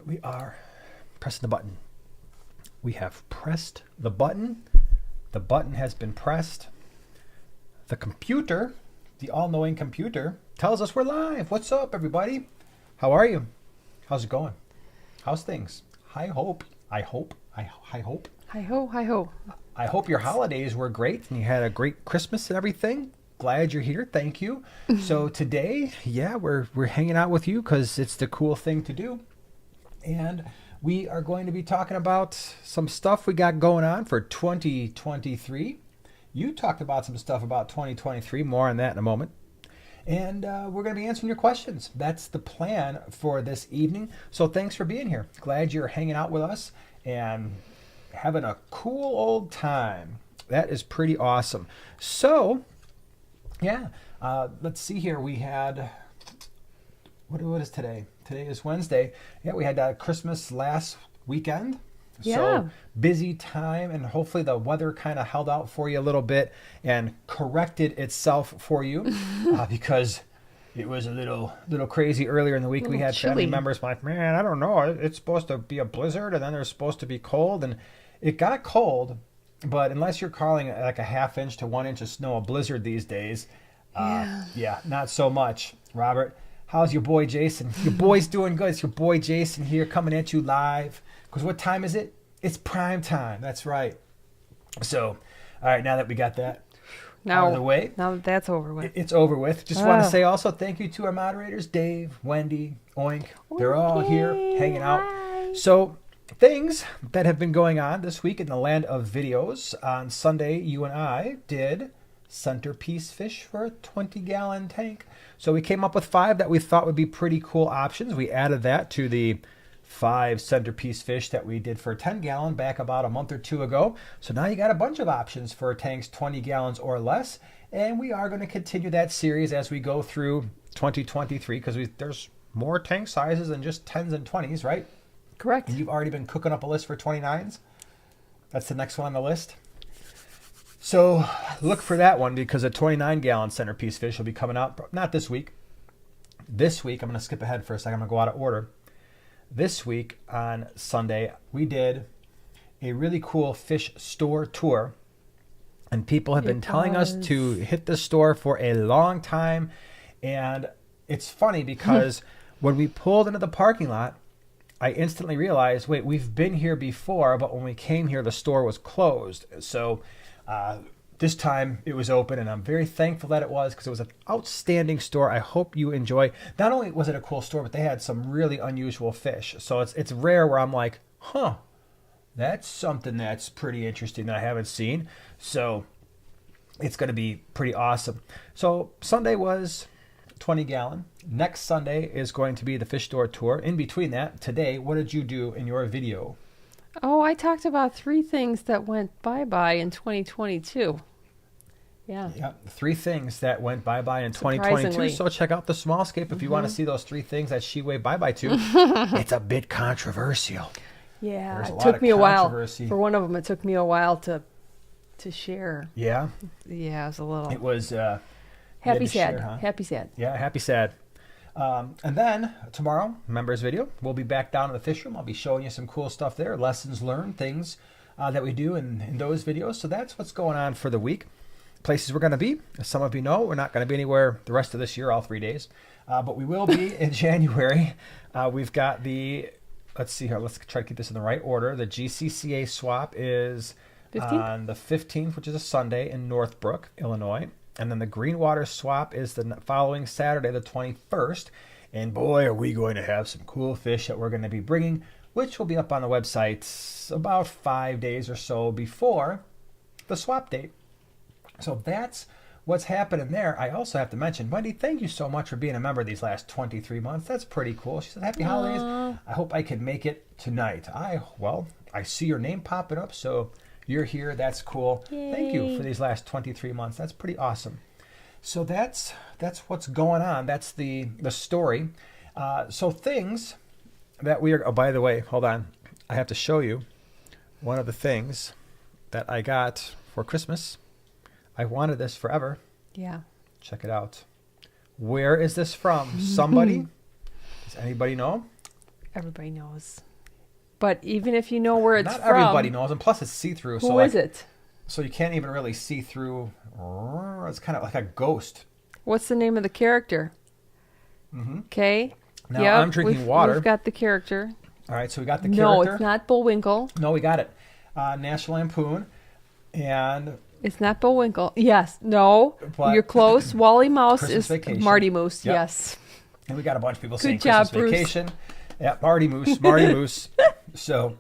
We are pressing the button. We have pressed the button. The button has been pressed. The computer, the all-knowing computer, tells us we're live. What's up, everybody? How are you? How's it going? How's things? I hope. Hi ho, hi ho. I hope your holidays were great and you had a great Christmas and everything. Glad you're here. Thank you. So today, we're hanging out with you because it's the cool thing to do. And we are going to be talking about some stuff we got going on for 2023. You talked about some stuff about 2023. More on that in a moment. And we're going to be answering your questions. That's the plan for this evening. So thanks for being here. Glad you're hanging out with us and having a cool old time. That is pretty awesome. So, let's see here. We had, what is today? Today is Wednesday. Yeah, we had Christmas last weekend. Yeah. So busy time, and hopefully the weather kind of held out for you a little bit and corrected itself for you because it was a little crazy earlier in the week. We had chilly. family members like, man, I don't know. It's supposed to be a blizzard, and then there's supposed to be cold, and it got cold. But unless you're calling it like a half inch to 1 inch of snow a blizzard these days, not so much. Robert, how's your boy Jason? Your boy's doing good. It's your boy Jason here coming at you live. Because what time is it? It's prime time. That's right. So, all right, now that we got that out of the way. Now that that's over with. It's over with. Just want to say also thank you to our moderators, Dave, Wendy, Oink. They're all here hanging out. Hi. So, things that have been going on this week in the land of videos. On Sunday, you and I did centerpiece fish for a 20-gallon tank. So we came up with 5 that we thought would be pretty cool options. We added that to the 5 centerpiece fish that we did for a 10-gallon back about a month or 2 ago. So now you got a bunch of options for tanks 20 gallons or less. And we are going to continue that series as we go through 2023 because there's more tank sizes than just 10s and 20s, right? Correct. And you've already been cooking up a list for 29s. That's the next one on the list. So look for that one because a 29-gallon centerpiece fish will be coming out, not this week. This week, I'm going to skip ahead for a second. I'm going to go out of order. This week on Sunday, we did a really cool fish store tour. And people have been telling us to hit the store for a long time. And it's funny because when we pulled into the parking lot, I instantly realized, wait, we've been here before, but when we came here, the store was closed. So this time it was open, and I'm very thankful that it was because it was an outstanding store. I hope you enjoy. Not only was it a cool store, but they had some really unusual fish. So it's rare where I'm like, that's something that's pretty interesting that I haven't seen. So it's going to be pretty awesome. So Sunday was 20-gallon. Next Sunday is going to be the fish store tour. In between that, today, what did you do in your video? Oh, I talked about 3 things that went bye-bye in 2022. Yeah. 3 things that went bye-bye in 2022. So check out the small scape if you want to see those 3 things that she waved bye-bye to. It's a bit controversial. Yeah, it took me a while. For one of them, it took me a while to share. Yeah? Yeah, it was a little... It was... happy, sad. Share, huh? Happy, sad. Yeah, happy, sad. And then tomorrow, members video, we'll be back down in the fish room. I'll be showing you some cool stuff there, lessons learned, things that we do in those videos. So that's what's going on for the week. Places we're going to be, as some of you know, we're not going to be anywhere the rest of this year, all 3 days. But we will be in January. We've got let's see here, let's try to keep this in the right order. The GCCA swap is 15th? On the 15th, which is a Sunday in Northbrook, Illinois. And then the Greenwater swap is the following Saturday, the 21st. And boy, are we going to have some cool fish that we're going to be bringing, which will be up on the website about 5 days or so before the swap date. So that's what's happening there. I also have to mention, Wendy, thank you so much for being a member these last 23 months. That's pretty cool. She said, happy holidays. I hope I can make it tonight. I see your name popping up, so... You're here. That's cool. Yay. Thank you for these last 23 months. That's pretty awesome. So that's what's going on. That's the story. So things that we are... Oh, by the way, hold on. I have to show you one of the things that I got for Christmas. I wanted this forever. Yeah. Check it out. Where is this from? Somebody? Does anybody know? Everybody knows. But even if you know where it's Not from, everybody knows, and plus it's see-through. who is it? So you can't even really see through. It's kind of like a ghost. What's the name of the character? Okay. Now I'm drinking water. We've got the character. All right, so we got the character. No, it's not Bullwinkle. No, we got it. National Lampoon, and it's not Bullwinkle. Yes, no, you're close. Wally Mouse Christmas is Vacation. Marty Moose. Yep. Yes. And we got a bunch of people saying job, Christmas Bruce. Vacation. Yeah, Marty Moose, Marty Moose. So,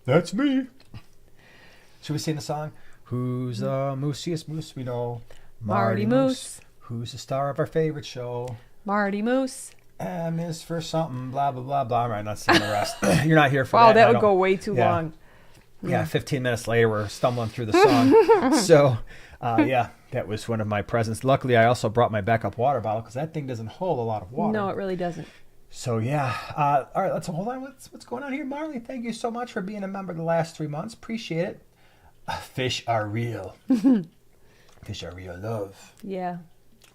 that's me. Should we sing the song? Who's the moosiest moose we know? Marty Moose. Who's the star of our favorite show? Marty Moose. M is for something, blah, blah, blah, blah. I'm not saying the rest. You're not here for Wow, that. that would go way too long. Yeah, 15 minutes later, we're stumbling through the song. So, yeah, that was one of my presents. Luckily, I also brought my backup water bottle because that thing doesn't hold a lot of water. No, it really doesn't. So, yeah. All right, let's hold on. What's going on here, Marley? Thank you so much for being a member the last 3 months. Appreciate it. Fish are real. Fish are real love. Yeah.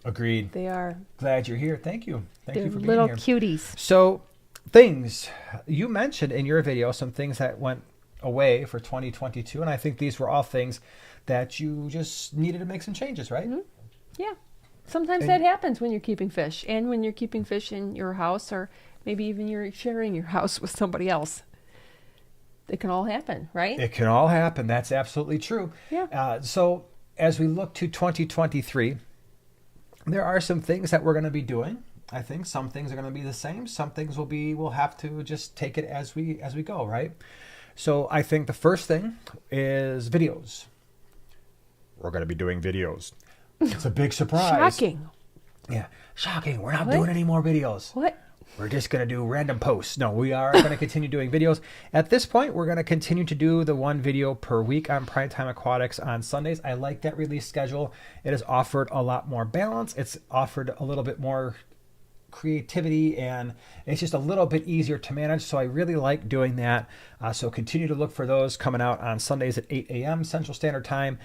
Agreed. They are. Glad you're here. Thank you. Thank They're you for being little here. cuties. So, things. You mentioned in your video some things that went away for 2022, and I think these were all things that you just needed to make some changes, right? Mm-hmm. Yeah. Sometimes that happens when you're keeping fish, and when you're keeping fish in your house, or maybe even you're sharing your house with somebody else. It can all happen, right? It can all happen. That's absolutely true. Yeah. So as we look to 2023, there are some things that we're going to be doing. I think some things are going to be the same. Some things we'll have to just take it as we go, right? So I think the first thing is videos. We're going to be doing videos. It's a big surprise. Shocking. Yeah, shocking. We're not doing any more videos. What? We're just going to do random posts. No, we are going to continue doing videos. At this point, we're going to continue to do the one video per week on Primetime Aquatics on Sundays. I like that release schedule. It has offered a lot more balance. It's offered a little bit more creativity, and it's just a little bit easier to manage. So I really like doing that. So continue to look for those coming out on Sundays at 8 a.m. Central Standard Time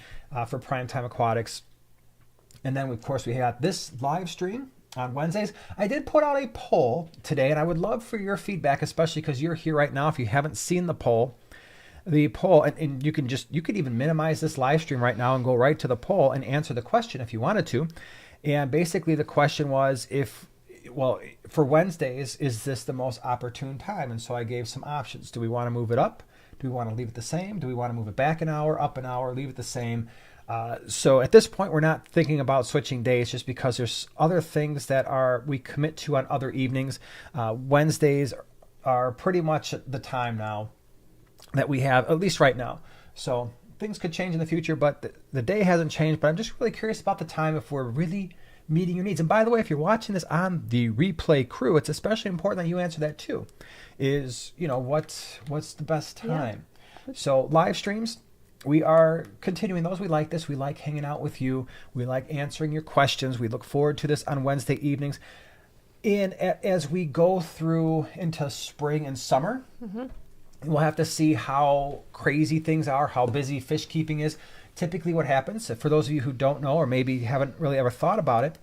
for Primetime Aquatics. And then, of course, we have this live stream on Wednesdays. I did put out a poll today, and I would love for your feedback, especially because you're here right now. If you haven't seen the poll, and you could even minimize this live stream right now and go right to the poll and answer the question if you wanted to. And basically the question was, for Wednesdays, is this the most opportune time? And so I gave some options. Do we want to move it up? Do we want to leave it the same? Do we want to move it back an hour, up an hour, leave it the same? So at this point, we're not thinking about switching days just because there's other things that we commit to on other evenings. Wednesdays are pretty much the time now that we have, at least right now. So things could change in the future, but the day hasn't changed. But I'm just really curious about the time, if we're really meeting your needs. And by the way, if you're watching this on the replay crew, it's especially important that you answer that too. Is, what's the best time? Yeah. So live streams, we are continuing those. We like this. We like hanging out with you. We like answering your questions. We look forward to this on Wednesday evenings. And as we go through into spring and summer, we'll have to see how crazy things are, how busy fish keeping is. Typically what happens, for those of you who don't know or maybe haven't really ever thought about it,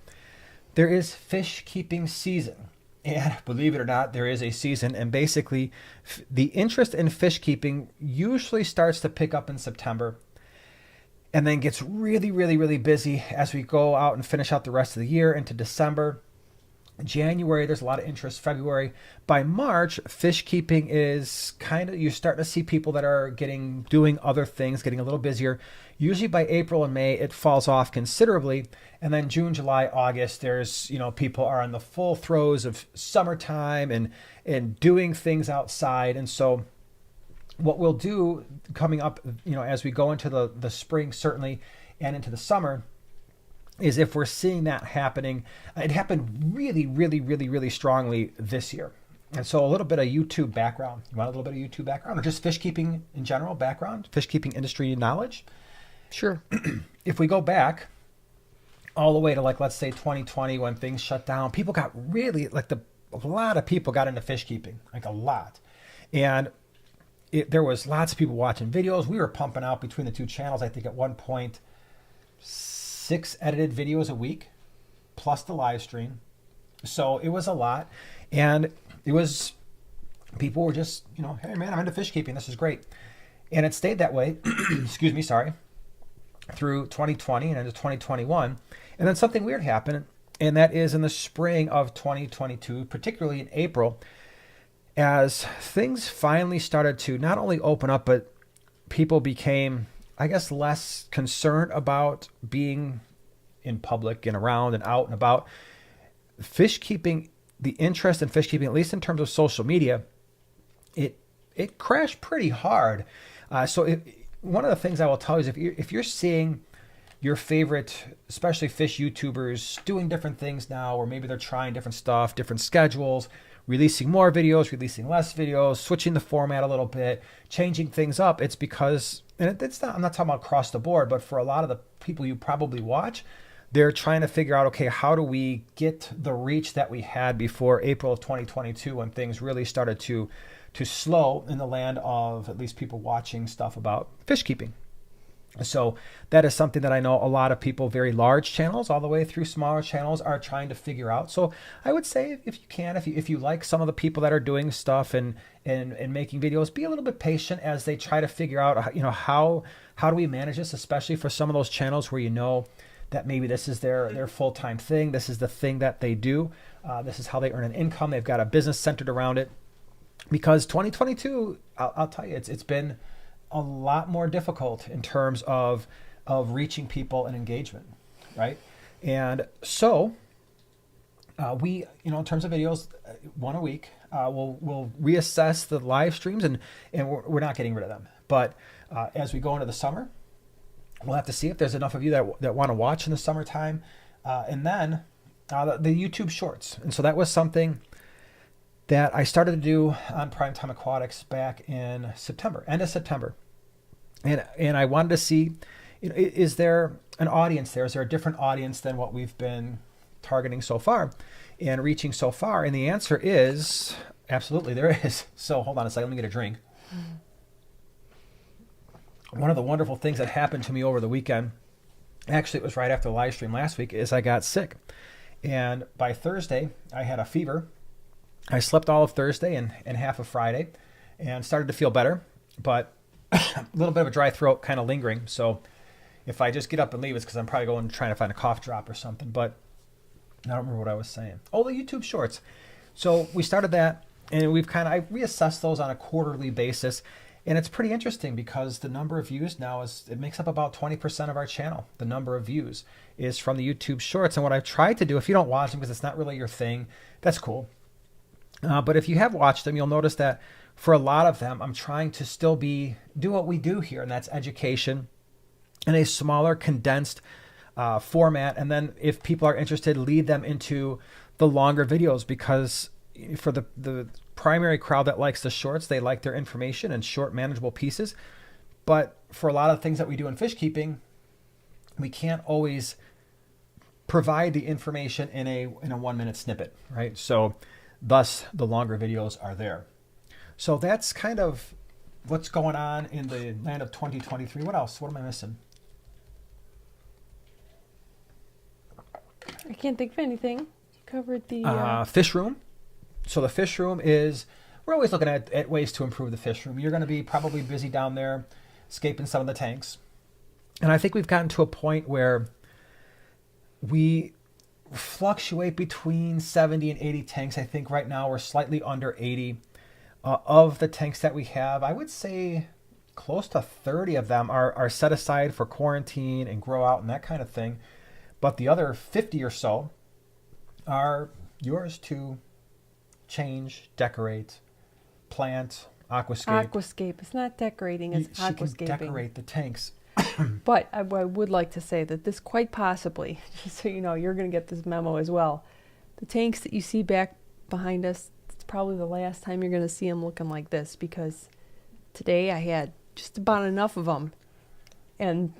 there is fish keeping season. And believe it or not, there is a season. And basically, the interest in fish keeping usually starts to pick up in September and then gets really, really, really busy as we go out and finish out the rest of the year into December. January, there's a lot of interest. February. By March, fish keeping is you're starting to see people that are doing other things, getting a little busier. Usually by April and May, it falls off considerably. And then June, July, August, there's, people are in the full throes of summertime and doing things outside. And so what we'll do coming up, as we go into the spring, certainly, and into the summer, is if we're seeing that happening, it happened really, really, really, really strongly this year. And so a little bit of YouTube background. You want a little bit of YouTube background, or just fish keeping in general background, fish keeping industry knowledge? Sure. If we go back all the way to, let's say 2020, when things shut down, people got really, a lot of people got into fish keeping, a lot. And there was lots of people watching videos. We were pumping out between the two channels, I think at one point, 6 edited videos a week, plus the live stream. So it was a lot. And it was people were just, hey man, I'm into fish keeping. This is great. And it stayed that way, excuse me, sorry, through 2020 and into 2021. And then something weird happened, and that is in the spring of 2022, particularly in April, as things finally started to not only open up, but people became, I guess, less concerned about being in public and around and out and about. Fish keeping, the interest in fish keeping, at least in terms of social media, it crashed pretty hard. One of the things I will tell you is if you're seeing your favorite, especially fish YouTubers, doing different things now, or maybe they're trying different stuff, different schedules, releasing more videos, releasing less videos, switching the format a little bit, changing things up, it's because, and it's not, I'm not talking about across the board, but for a lot of the people you probably watch, they're trying to figure out, okay, how do we get the reach that we had before April of 2022 when things really started to slow in the land of at least people watching stuff about fish keeping. So that is something that I know a lot of people, very large channels all the way through smaller channels, are trying to figure out. So I would say if you can, if you like some of the people that are doing stuff and making videos, be a little bit patient as they try to figure out, how do we manage this, especially for some of those channels where that maybe this is their full-time thing. This is the thing that they do. This is how they earn an income. They've got a business centered around it. Because 2022, I'll tell you, it's been a lot more difficult in terms of reaching people and engagement, right? And so we, in terms of videos, one a week, we'll reassess the live streams, and we're not getting rid of them. But as we go into the summer, we'll have to see if there's enough of you that want to watch in the summertime, and then the YouTube Shorts. And so that was something that I started to do on Primetime Aquatics back in September, end of September. And I wanted to see, is there an audience there? Is there a different audience than what we've been targeting so far and reaching so far? And the answer is absolutely there is. So hold on a second, let me get a drink. One of the wonderful things that happened to me over the weekend, actually it was right after the live stream last week, is I got sick. And by Thursday, I had a fever. I slept all of Thursday and half of Friday and started to feel better, but a little bit of a dry throat kind of lingering. So if I just get up and leave, it's because I'm probably going trying to find a cough drop or something, but I don't remember what I was saying. Oh, the YouTube Shorts. So we started that, and I reassess those on a quarterly basis. And it's pretty interesting because the number of views now it makes up about 20% of our channel. The number of views is from the YouTube Shorts. And what I've tried to do, if you don't watch them because it's not really your thing, that's cool. But if you have watched them, you'll notice that for a lot of them, I'm trying to still do what we do here, and that's education in a smaller, condensed format. And then if people are interested, lead them into the longer videos, because for the primary crowd that likes the shorts, they like their information and short, manageable pieces. But for a lot of things that we do in fish keeping, we can't always provide the information in a 1-minute snippet, right? So thus, the longer videos are there. So that's kind of what's going on in the land of 2023. What else? What am I missing? I can't think of anything. You covered the... Fish room. So the fish room is, we're always looking at ways to improve the fish room. You're going to be probably busy down there scaping some of the tanks. And I think we've gotten to a point where we fluctuate between 70 and 80 tanks. I think right now we're slightly under 80 of the tanks that we have. I would say close to 30 of them are set aside for quarantine and grow out and that kind of thing. But the other 50 or so are yours to change, decorate, plant, aquascape. Aquascape. It's not decorating, it's aquascaping. She can decorate the tanks. But I would like to say that this quite possibly, just so you know, you're going to get this memo as well. The tanks that you see back behind us, it's probably the last time you're going to see them looking like this, because today I had just about enough of them, and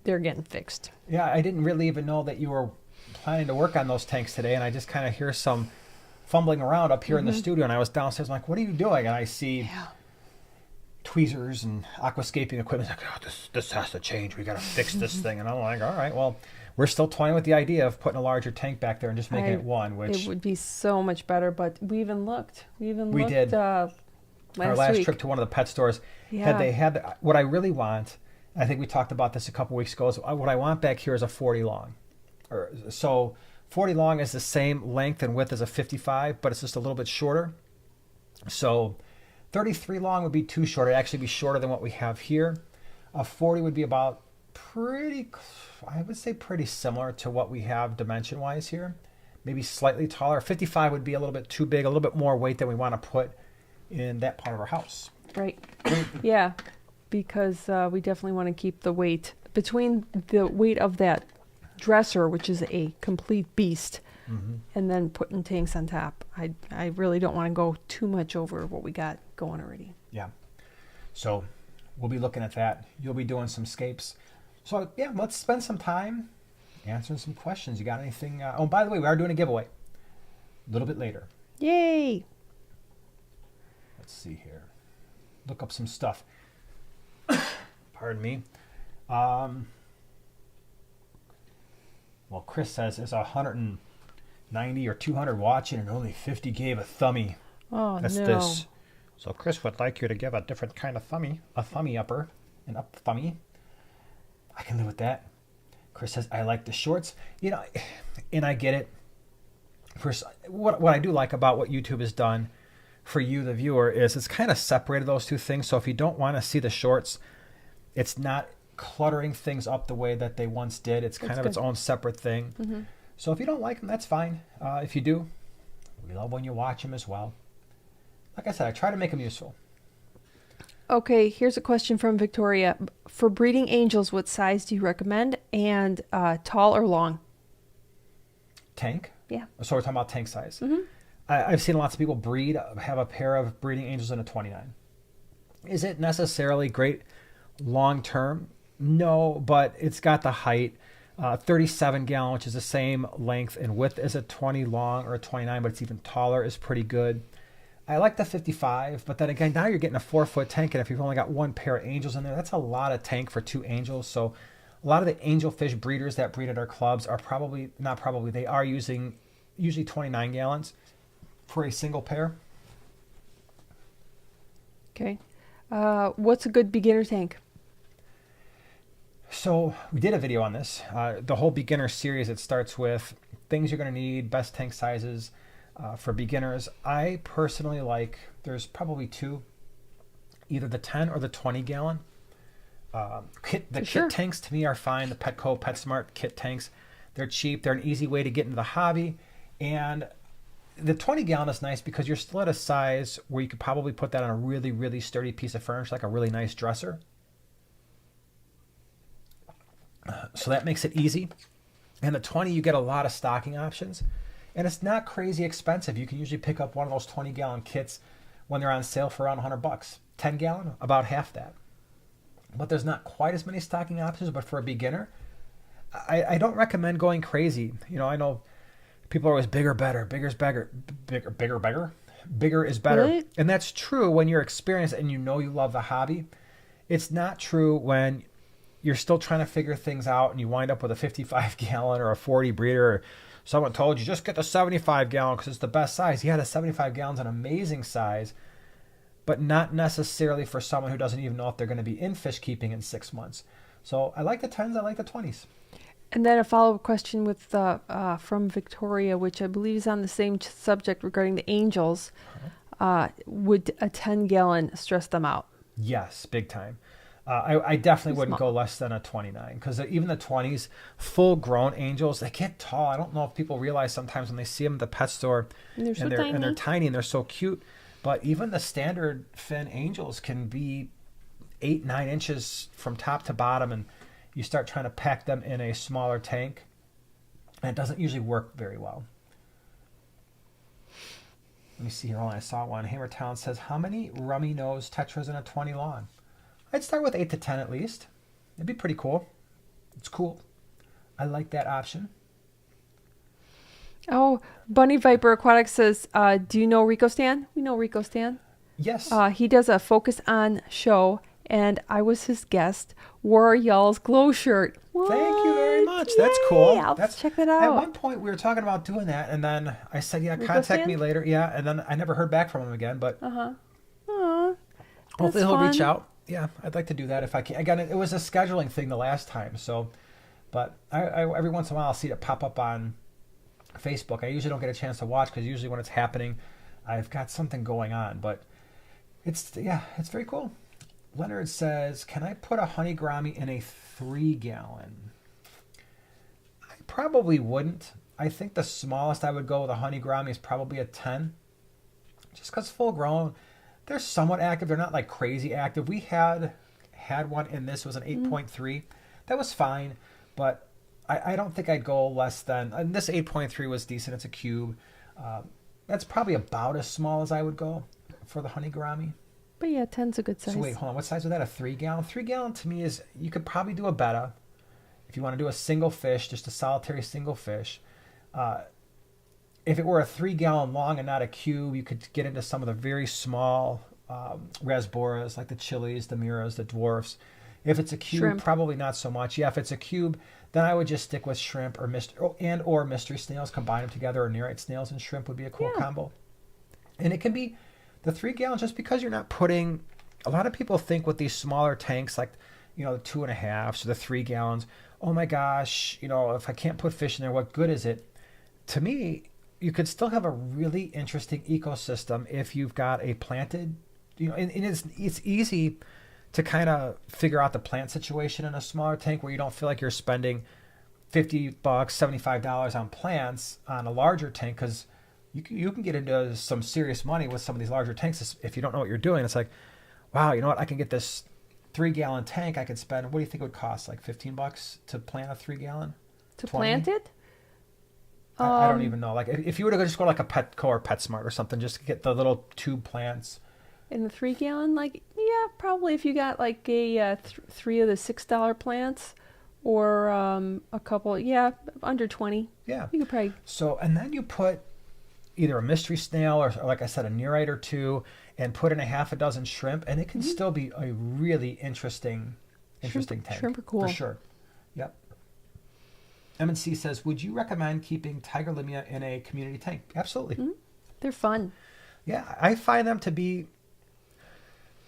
they're getting fixed. Yeah, I didn't really even know that you were planning to work on those tanks today, and I just kind of hear some fumbling around up here in the studio, and I was downstairs, I'm like, what are you doing? And I see tweezers and aquascaping equipment. Like, oh, this has to change. We got to fix this thing. And I'm like, all right, well, we're still toying with the idea of putting a larger tank back there and just making it one. Which it would be so much better. But we even looked. We did. our last week. trip to one of the pet stores, Yeah. they had what I really want. I think we talked about this a couple weeks ago. Is what I want back here is a 40 long. So 40 long is the same length and width as a 55, but it's just a little bit shorter. So 33 long would be too short. It'd actually be shorter than what we have here. A 40 would be about I would say pretty similar to what we have dimension-wise here. Maybe slightly taller. 55 would be a little bit too big, a little bit more weight than we want to put in that part of our house. Right. Yeah, because we definitely want to keep the weight between the weight of that dresser, which is a complete beast, and then putting tanks on top. I really don't want to go too much over what we got going already. Yeah. So we'll be looking at that. You'll be doing some scapes. So yeah, let's spend some time answering some questions. You got anything? Oh, by the way, we are doing a giveaway a little bit later. Yay! Let's see here. Look up some stuff. Pardon me. Well, Chris says there's 190 or 200 watching and only 50 gave a thumbie. Oh, That's no. this. So Chris would like you to give a different kind of thumbie, a thumbie upper, an up thumbie. I can live with that. Chris says, I like the shorts. You know, and I get it. First, what I do like about what YouTube has done for you, the viewer, is it's kind of separated those two things. So if you don't want to see the shorts, it's not cluttering things up the way that they once did. It's kind of its own separate thing. So if you don't like them, that's fine. If you do, we love when you watch them as well. Like I said, I try to make them useful. Okay, here's a question from Victoria. For breeding angels, what size do you recommend? And tall or long? Tank? Yeah. So we're talking about tank size. I've seen lots of people have a pair of breeding angels in a 29. Is it necessarily great long term? No, but it's got the height. 37 gallon, which is the same length and width as a 20 long or a 29, but it's even taller, is pretty good. I like the 55, but then again, now you're getting a 4-foot tank, and if you've only got one pair of angels in there, that's a lot of tank for two angels. So a lot of the angelfish breeders that breed at our clubs are they are using usually 29 gallons for a single pair. Okay. What's a good beginner tank? So we did a video on this. The whole beginner series, it starts with things you're going to need, best tank sizes for beginners. I personally there's probably two, either the 10 or the 20 gallon. Kit tanks to me are fine. The Petco, PetSmart kit tanks, they're cheap. They're an easy way to get into the hobby. And the 20 gallon is nice because you're still at a size where you could probably put that on a really, really sturdy piece of furniture, like a really nice dresser. So that makes it easy. And the 20, you get a lot of stocking options. And it's not crazy expensive. You can usually pick up one of those 20 gallon kits when they're on sale for around $100. 10 gallon, about half that. But there's not quite as many stocking options. But for a beginner, I don't recommend going crazy. You know, I know people are always bigger, better. Bigger is better. Bigger is better. Really? And that's true when you're experienced and you know you love the hobby. It's not true when you're still trying to figure things out and you wind up with a 55 gallon or a 40 breeder, or someone told you just get the 75 gallon because it's the best size. Yeah, the 75 gallon's an amazing size, but not necessarily for someone who doesn't even know if they're going to be in fish keeping in 6 months. So I like the 10s, I like the 20s. And then a follow-up question with from Victoria, which I believe is on the same subject regarding the angels. Would a 10 gallon stress them out? Yes, big time. I definitely wouldn't go less than a 29 because even the 20s, full-grown angels, they get tall. I don't know if people realize sometimes when they see them at the pet store And they're tiny and they're so cute. But even the standard fin angels can be 8-9 inches from top to bottom, and you start trying to pack them in a smaller tank, and it doesn't usually work very well. Let me see here. I saw one. Hammertown says, how many rummy nose tetras in a 20 long? I'd start with 8 to 10 at least. It'd be pretty cool. It's cool. I like that option. Oh, Bunny Viper Aquatics says, do you know Rico Stan? We know Rico Stan. Yes. He does a Focus On show, and I was his guest. Wore y'all's glow shirt. What? Thank you very much. That's cool. I'll check that out. At one point, we were talking about doing that, and then I said, yeah, Rico contact Stan? me later. Yeah, and then I never heard back from him again, but Uh-huh. Aw. Hopefully That's he'll reach fun. out. Yeah, I'd like to do that if I can. Again, it was a scheduling thing the last time, so. But I every once in a while I'll see it pop up on Facebook. I usually don't get a chance to watch because usually when it's happening, I've got something going on. But it's very cool. Leonard says, "Can I put a honey gourami in a 3-gallon?" I probably wouldn't. I think the smallest I would go with a honey gourami is probably a 10, just because full grown. They're somewhat active. They're not like crazy active. We had one in this. It was an 8.3. That was fine, but I don't think I'd go less than. And this 8.3 was decent. It's a cube. That's probably about as small as I would go for the honey gourami. But yeah, 10's a good size. So wait, hold on. What size was that? A 3-gallon? 3-gallon to me is, you could probably do a betta if you want to do a single fish, just a solitary single fish. If it were a 3-gallon long and not a cube, you could get into some of the very small rasboras, like the chilies, the miras, the dwarfs. If it's a cube, Shrimp. probably not so much. Yeah, if it's a cube, then I would just stick with shrimp or mystery snails, combine them together, or nerite snails and shrimp would be a cool combo. And it can be the 3-gallon, just because you're not putting. A lot of people think with these smaller tanks, like the 2.5s or the 3 gallons, oh my gosh, if I can't put fish in there, what good is it? To me, you could still have a really interesting ecosystem if you've got a planted, and it's easy to kind of figure out the plant situation in a smaller tank where you don't feel like you're spending $50, $75 on plants on a larger tank, because you can get into some serious money with some of these larger tanks if you don't know what you're doing. It's like, wow, you know what? I can get this 3-gallon tank. I could spend, what do you think it would cost? Like $15 to plant a 3-gallon? To 20? plant it? I don't even know. Like if you were to just go like a Petco or PetSmart or something, just to get the little tube plants. In the 3-gallon, yeah, probably if you got like a 3 of the $6 plants, or a couple, under 20. Yeah. You could probably. So, and then you put either a mystery snail or like I said, a nerite or 2, and put in a half a dozen shrimp, and it can still be a really interesting tank. Shrimp are cool. For sure. Yep. M&C says, would you recommend keeping tiger limia in a community tank? Absolutely. They're fun. Yeah, I find them to be.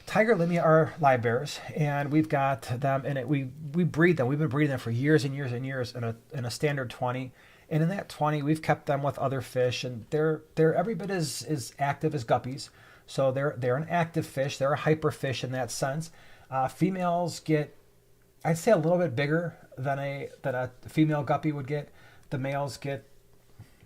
Tiger limia are live bearers, and we've got them in it. We breed them. We've been breeding them for years and years and years in a standard 20. And in that 20, we've kept them with other fish, and they're every bit as active as guppies. So they're an active fish. They're a hyper fish in that sense. Females get, I'd say, a little bit bigger than a female guppy would get. The males get,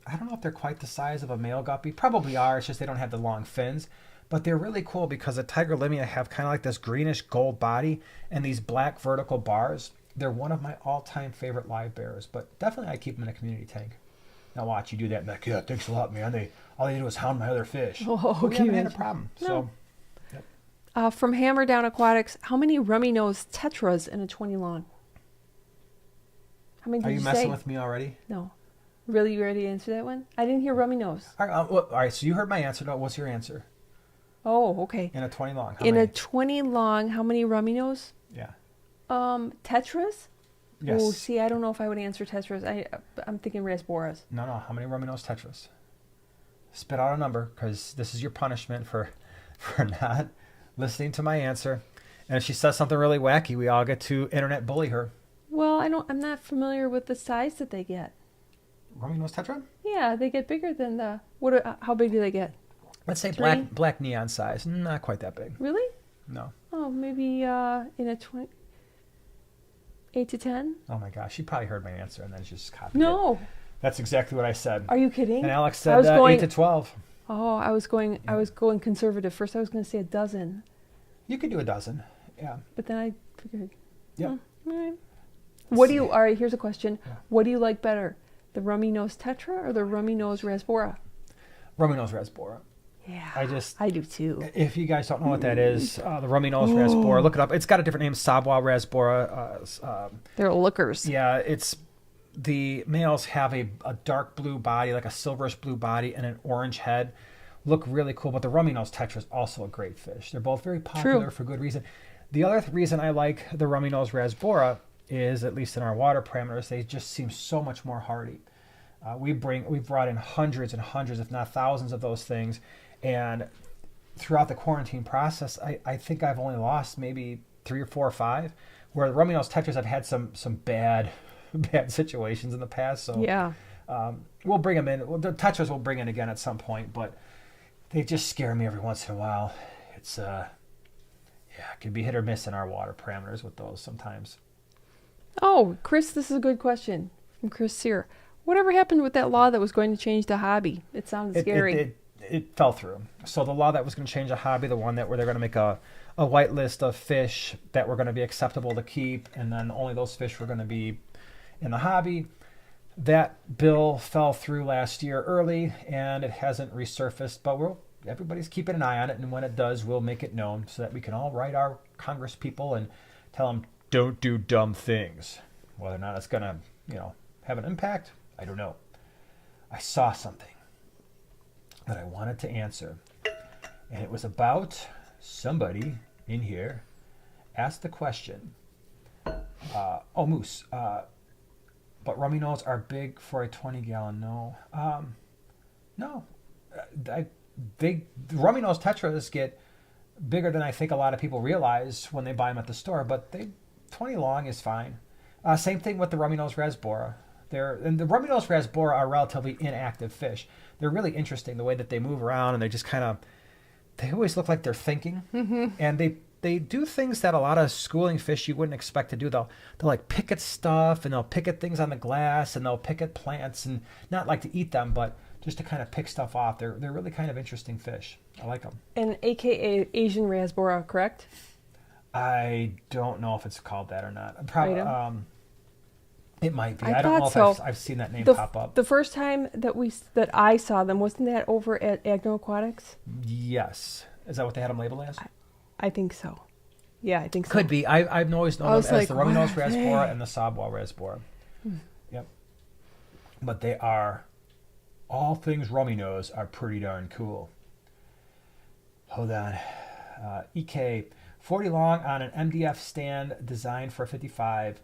I don't know if they're quite the size of a male guppy. Probably are. It's just they don't have the long fins. But they're really cool because the tiger limia have kind of like this greenish gold body and these black vertical bars. They're one of my all-time favorite live bearers, but definitely I keep them in a community tank. Now watch, you do that and like, yeah, thanks a lot, man. All they do is hound my other fish. Oh, but we okay. haven't had a problem. No. So, yep. From Hammer Down Aquatics, how many rummy nose tetras in a 20 long? How many did Are you you say? messing with me already? No. Really, you ready to answer that one? I didn't hear rummy nose. All right, so you heard my answer. No, what's your answer? Oh, okay. In a 20 long. How In many? a 20 long, how many rummy nose? Yeah. Tetras? Yes. Oh, see, I don't know if I would answer tetras. I'm thinking rasboras. No. How many rummy nose tetras? Spit out a number, because this is your punishment for not listening to my answer. And if she says something really wacky, we all get to internet bully her. Well, I'm not familiar with the size that they get. Rummy nose tetra? Yeah, they get bigger than the. How big do they get? Let's say 3? black neon size. Not quite that big. Really? No. Oh, maybe in a 20. 8 to 10? Oh my gosh, she probably heard my answer and then she just copied it. No. That's exactly what I said. Are you kidding? And Alex I was said going- 8 to 12. Oh, I was going conservative. First I was going to say a dozen, You could do a dozen. Yeah. but then I figured. Yep. All right. All right, here's a question. Yeah. What do you like better? The rummy nose tetra or the rummy nose rasbora? Rummy nose rasbora. Yeah. I do too. If you guys don't know what that is, the rummy nose rasbora, look it up. It's got a different name, Sabwa rasbora. They're lookers. Yeah, it's the males have a dark blue body, like a silverish blue body, and an orange head. Look really cool, but the rummy nose tetra is also a great fish. They're both very popular True. for good reason. The other reason I like the rummy nose rasbora is, at least in our water parameters, they just seem so much more hardy. We've brought in hundreds and hundreds, if not thousands, of those things, and throughout the quarantine process, I think I've only lost maybe 3 or 4 or 5. Where the rummy nose tetras, I've had some bad bad situations in the past. So Yeah. we'll bring them in. Well, the tetras we'll bring in again at some point, but they just scare me every once in a while. It's it can be hit or miss in our water parameters with those sometimes. Oh, Chris, this is a good question from Chris Sear. Whatever happened with that law that was going to change the hobby? It sounded scary. It fell through. So the law that was going to change a hobby, the one where they're going to make a white list of fish that were going to be acceptable to keep, and then only those fish were going to be in the hobby. That bill fell through last year early, and it hasn't resurfaced. But everybody's keeping an eye on it, and when it does, we'll make it known so that we can all write our Congress people and tell them don't do dumb things. Whether or not it's going to, have an impact, I don't know. I saw something that I wanted to answer, and it was about somebody in here asked the question. Moose. But rummy nose are big for a 20-gallon. No. No. The rummy nose tetras get bigger than I think a lot of people realize when they buy them at the store, but 20 long is fine. Same thing with the rummy nose rasbora. And the rummy nose rasbora are relatively inactive fish. They're really interesting the way that they move around, and they just they always look like they're thinking. Mm-hmm. And they do things that a lot of schooling fish you wouldn't expect to do. They'll like pick at stuff, and they'll pick at things on the glass, and they'll pick at plants, and not like to eat them, but just to kind of pick stuff off. They're really kind of interesting fish. I like them. And AKA Asian rasbora, correct? I don't know if it's called that or not. Probably. It might be. I I don't know thought if so. I've seen that name pop up. The first time that I saw them, wasn't that over at Aquatics? Yes. Is that what they had them labeled as? I think so. Yeah, I think so. Could be. I've always known them as the rummy nose rasbora they? and the sabwa rasbora. Yep. But they are, all things rummy nose are pretty darn cool. Hold on. EK 40 long on an MDF stand designed for 55.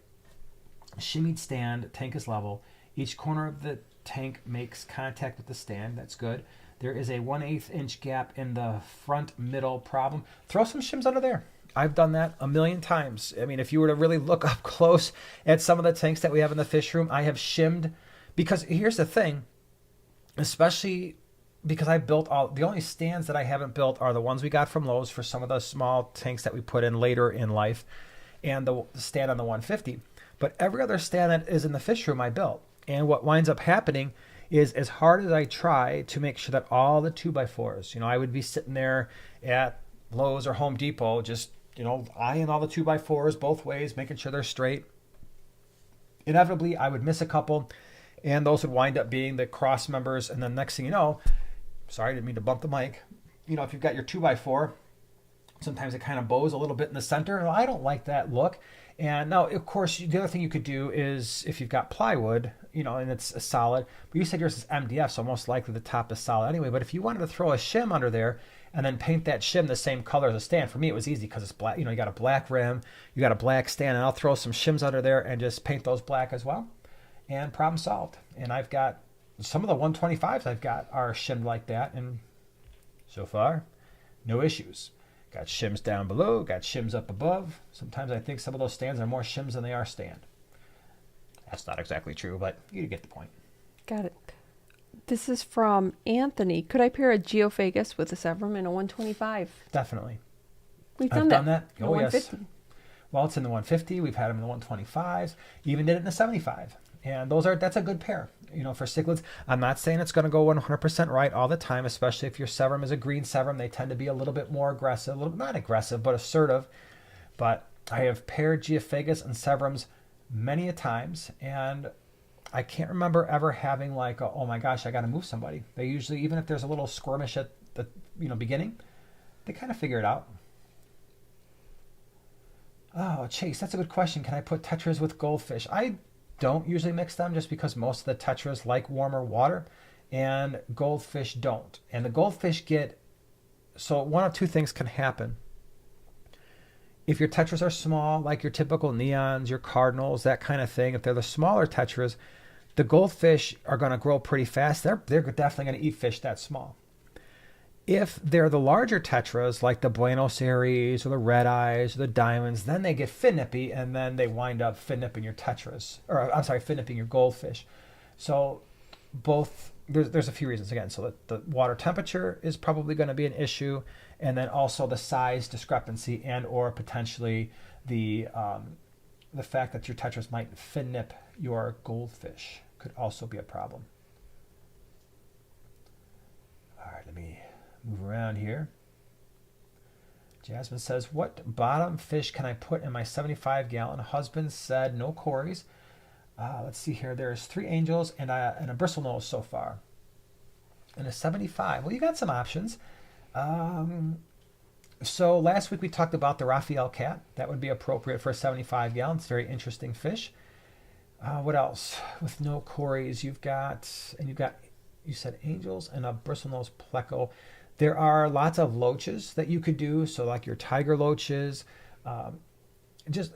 Shimmied stand, tank is level. Each corner of the tank makes contact with the stand. That's good. There is a 1/8 inch gap in the front middle problem. Throw some shims under there. I've done that a million times. I mean, if you were to really look up close at some of the tanks that we have in the fish room, I have shimmed. Because here's the thing, especially because I built the only stands that I haven't built are the ones we got from Lowe's for some of the small tanks that we put in later in life, and the stand on the 150. But every other stand that is in the fish room I built. And what winds up happening is, as hard as I try to make sure that all the 2x4s, I would be sitting there at Lowe's or Home Depot, just, eyeing all the 2x4s both ways, making sure they're straight. Inevitably, I would miss a couple, and those would wind up being the cross members. And then next thing you know, sorry, I didn't mean to bump the mic. If you've got your 2x4, sometimes it kind of bows a little bit in the center. And I don't like that look. And now, of course, the other thing you could do is if you've got plywood, and it's a solid, but you said yours is MDF, so most likely the top is solid anyway. But if you wanted to throw a shim under there and then paint that shim the same color as the stand, for me it was easy because it's black. You got a black rim, you got a black stand, and I'll throw some shims under there and just paint those black as well. And problem solved. And I've got some of the 125s I've got are shimmed like that, and so far, no issues. Got shims down below, got shims up above. Sometimes I think some of those stands are more shims than they are stand. That's not exactly true, but you get the point. Got it. This is from Anthony. Could I pair a Geophagus with a Severum in a 125? Definitely. We've done that. Oh, 150. Yes. Well, it's in the 150. We've had them in the 125s. Even did it in the 75. And that's a good pair, for cichlids. I'm not saying it's going to go 100% right all the time, especially if your Severum is a green Severum. They tend to be a little bit more aggressive, not aggressive, but assertive. But I have paired Geophagus and Severums many a times, and I can't remember ever having like, oh my gosh, I got to move somebody. They usually, even if there's a little skirmish at the beginning, they kind of figure it out. Oh, Chase, that's a good question. Can I put tetras with goldfish? I don't usually mix them just because most of the tetras like warmer water and goldfish don't. And the goldfish so one of two things can happen. If your tetras are small, like your typical neons, your cardinals, that kind of thing, if they're the smaller tetras, the goldfish are going to grow pretty fast. They're definitely going to eat fish that small. If they're the larger tetras, like the Buenos Aires or the red eyes or the diamonds, then they get fin nippy, and then they wind up fin nipping your tetras, or I'm sorry, fin nipping your goldfish. So both there's a few reasons again. So the water temperature is probably going to be an issue, and then also the size discrepancy and or potentially the fact that your tetras might fin nip your goldfish could also be a problem. All right, let me move around here. Jasmine says, what bottom fish can I put in my 75-gallon? Husband said no Corys. Let's see here. There's 3 angels and a bristlenose so far. And a 75. Well, you got some options. So last week we talked about the Raphael cat. That would be appropriate for a 75-gallon. It's a very interesting fish. What else? With no Corys, you said angels and a bristlenose pleco. There are lots of loaches that you could do. So like your tiger loaches, just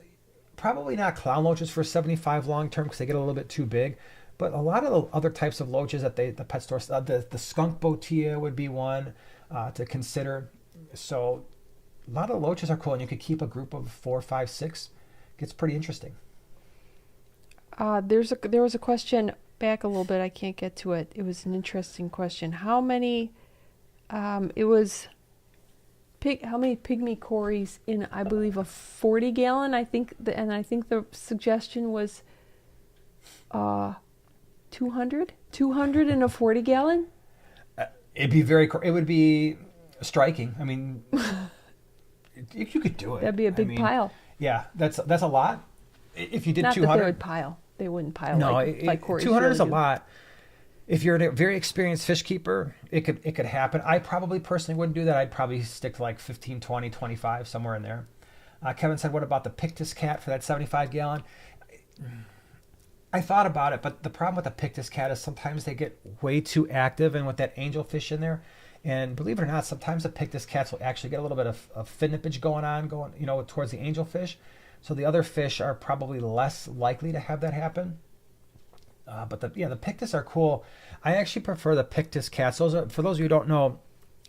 probably not clown loaches for 75 long term because they get a little bit too big. But a lot of the other types of loaches that the pet stores, the skunk botia would be one to consider. So a lot of loaches are cool, and you could keep a group of 4, 5, 6. Gets pretty interesting. There was a question back a little bit. I can't get to it. It was an interesting question. How many? It was how many pygmy Corys in, I believe, a 40-gallon. I think the suggestion was 200 in a 40-gallon. It would be striking. I mean, you could do it. That'd be a big pile. Yeah, that's a lot. If you did Not 200, that they would pile. They wouldn't pile like Corys. 200 really is a do. lot. If you're a very experienced fish keeper, it could happen. I probably personally wouldn't do that. I'd probably stick to like 15, 20, 25, somewhere in there. Kevin said, what about the Pictus cat for that 75-gallon? I thought about it, but the problem with the Pictus cat is sometimes they get way too active, and with that angelfish in there, and believe it or not, sometimes the Pictus cats will actually get a little bit of fin nippage going towards the angelfish. So the other fish are probably less likely to have that happen. But the Pictus are cool. I actually prefer the Pictus cats. For those of you who don't know,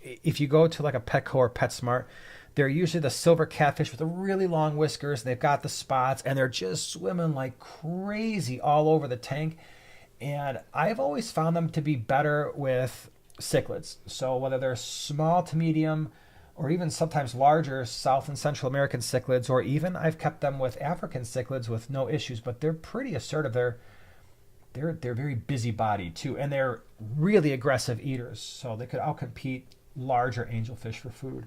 if you go to like a Petco or PetSmart, they're usually the silver catfish with the really long whiskers. They've got the spots, and they're just swimming like crazy all over the tank. And I've always found them to be better with cichlids. So whether they're small to medium, or even sometimes larger South and Central American cichlids, or even I've kept them with African cichlids with no issues. But they're pretty assertive. They're very busybodied too, and they're really aggressive eaters. So they could outcompete larger angelfish for food.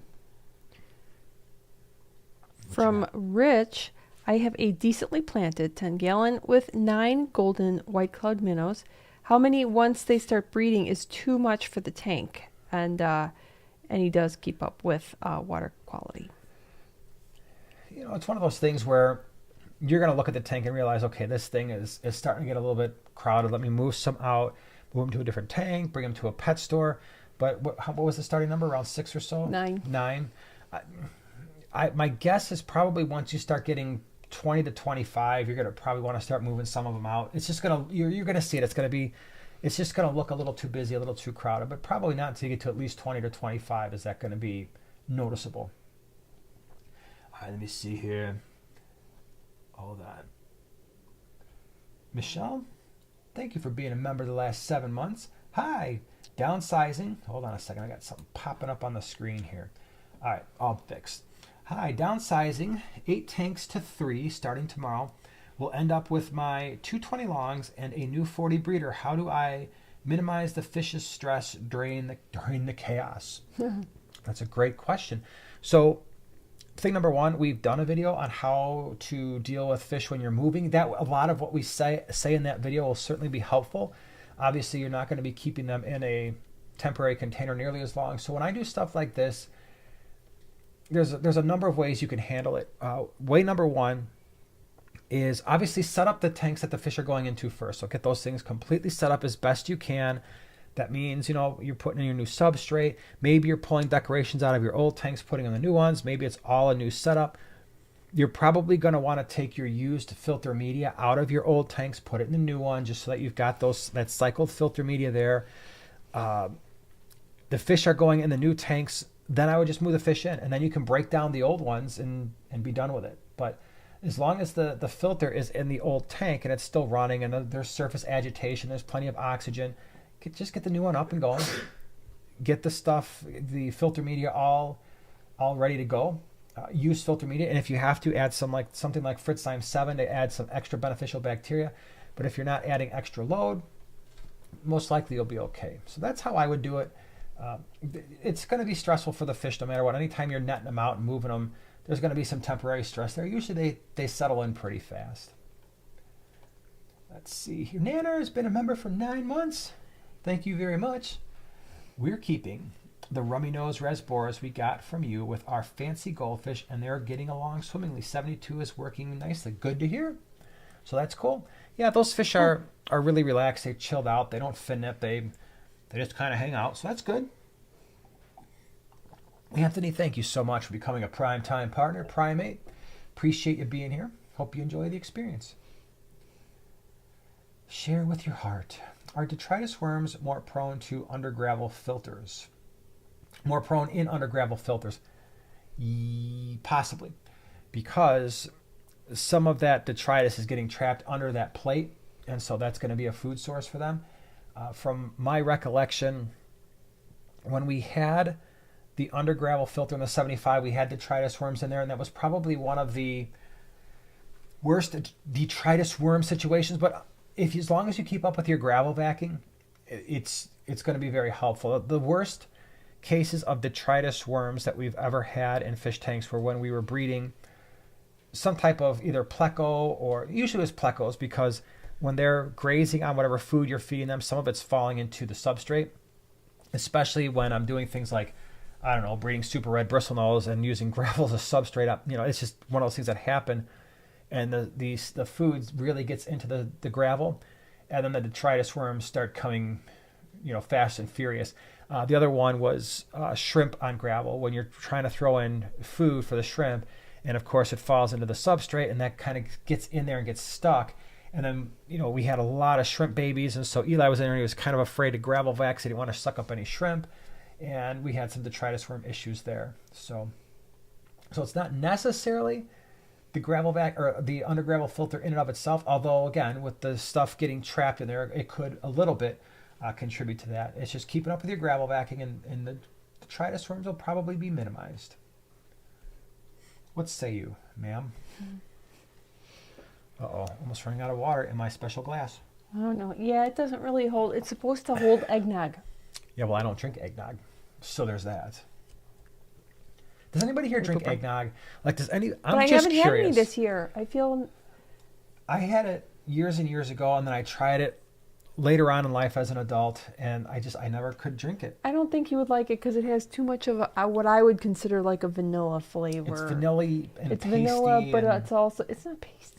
From Rich, I have a decently planted 10-gallon with 9 golden white cloud minnows. How many once they start breeding is too much for the tank? And he does keep up with water quality. It's one of those things where you're going to look at the tank and realize, okay, this thing is starting to get a little bit crowded. Let me move some out, move them to a different tank, bring them to a pet store. But what was the starting number? Around 6 or so? 9. 9. My guess is probably once you start getting 20 to 25, you're going to probably want to start moving some of them out. It's just going to, you're going to see it. It's just going to look a little too busy, a little too crowded, but probably not until you get to at least 20 to 25 is that going to be noticeable. All right, let me see here. Hold on. Michelle, thank you for being a member the last 7 months. Hi. Downsizing. Hold on a second. I got something popping up on the screen here. All right, all fixed. Hi. Downsizing. 8 tanks to 3 starting tomorrow. We'll end up with my 220 longs and a new 40 breeder. How do I minimize the fish's stress during the chaos? That's a great question. So thing number one, we've done a video on how to deal with fish when you're moving. That a lot of what we say in that video will certainly be helpful. Obviously, you're not going to be keeping them in a temporary container nearly as long. So when I do stuff like this, there's a number of ways you can handle it. Way number one is obviously set up the tanks that the fish are going into first. So get those things completely set up as best you can. That means, you're putting in your new substrate. Maybe you're pulling decorations out of your old tanks, putting in the new ones. Maybe it's all a new setup. You're probably going to want to take your used filter media out of your old tanks, put it in the new one, just so that you've got that cycled filter media there. The the fish are going in the new tanks, then I would just move the fish in, and then you can break down the old ones and be done with it. But as long as the filter is in the old tank and it's still running and there's surface agitation, there's plenty of oxygen, just get the new one up and going. Get the stuff, the filter media all ready to go. Use filter media, and if you have to, add something like Fritzheim 7 to add some extra beneficial bacteria. But if you're not adding extra load, most likely you'll be okay. So that's how I would do it. It's going to be stressful for the fish no matter what. Anytime you're netting them out and moving them, there's going to be some temporary stress there. Usually they settle in pretty fast. Let's see here. Nana has been a member for 9 months. Thank you very much. We're keeping the rummy nose resboras we got from you with our fancy goldfish, and they're getting along swimmingly. 72 is working nicely. Good to hear. So that's cool. Yeah, those fish are really relaxed. They chilled out. They don't fin nip. They just kind of hang out. So that's good. Anthony, thank you so much for becoming a prime time partner, Primate. Appreciate you being here. Hope you enjoy the experience. Share with your heart. Are detritus worms more prone to undergravel filters? More prone in undergravel filters? Possibly. Because some of that detritus is getting trapped under that plate, and so that's going to be a food source for them. From my recollection, when we had the undergravel filter in the 75, we had detritus worms in there, and that was probably one of the worst detritus worm situations. But as long as you keep up with your gravel vacuum, it's going to be very helpful. The worst cases of detritus worms that we've ever had in fish tanks were when we were breeding some type of either pleco, or usually it was plecos, because when they're grazing on whatever food you're feeding them, some of it's falling into the substrate, especially when I'm doing things like, I don't know, breeding super red bristlenose and using gravel as a substrate up. It's just one of those things that happen, and the food really gets into the gravel, and then the detritus worms start coming, fast and furious. The other one was shrimp on gravel, when you're trying to throw in food for the shrimp, and of course it falls into the substrate, and that kind of gets in there and gets stuck. And then, we had a lot of shrimp babies, and so Eli was in there, and he was kind of afraid to gravel vac, so he didn't want to suck up any shrimp, and we had some detritus worm issues there. So it's not necessarily the gravel vac or the undergravel filter in and of itself, although again, with the stuff getting trapped in there, it could a little bit contribute to that. It's just keeping up with your gravel vacuum, and the detritus worms will probably be minimized. What say you, ma'am? Uh-oh, almost running out of water in my special glass. I don't know. Yeah, it doesn't really hold. It's supposed to hold eggnog. Yeah, well, I don't drink eggnog, so there's that. Does anybody here drink eggnog? I'm just curious. But I haven't had any this year. I had it years and years ago, and then I tried it later on in life as an adult, and I never could drink it. I don't think you would like it because it has too much of what I would consider like a vanilla flavor. It's vanilla-y and it's pasty. It's vanilla, but it's not pasty.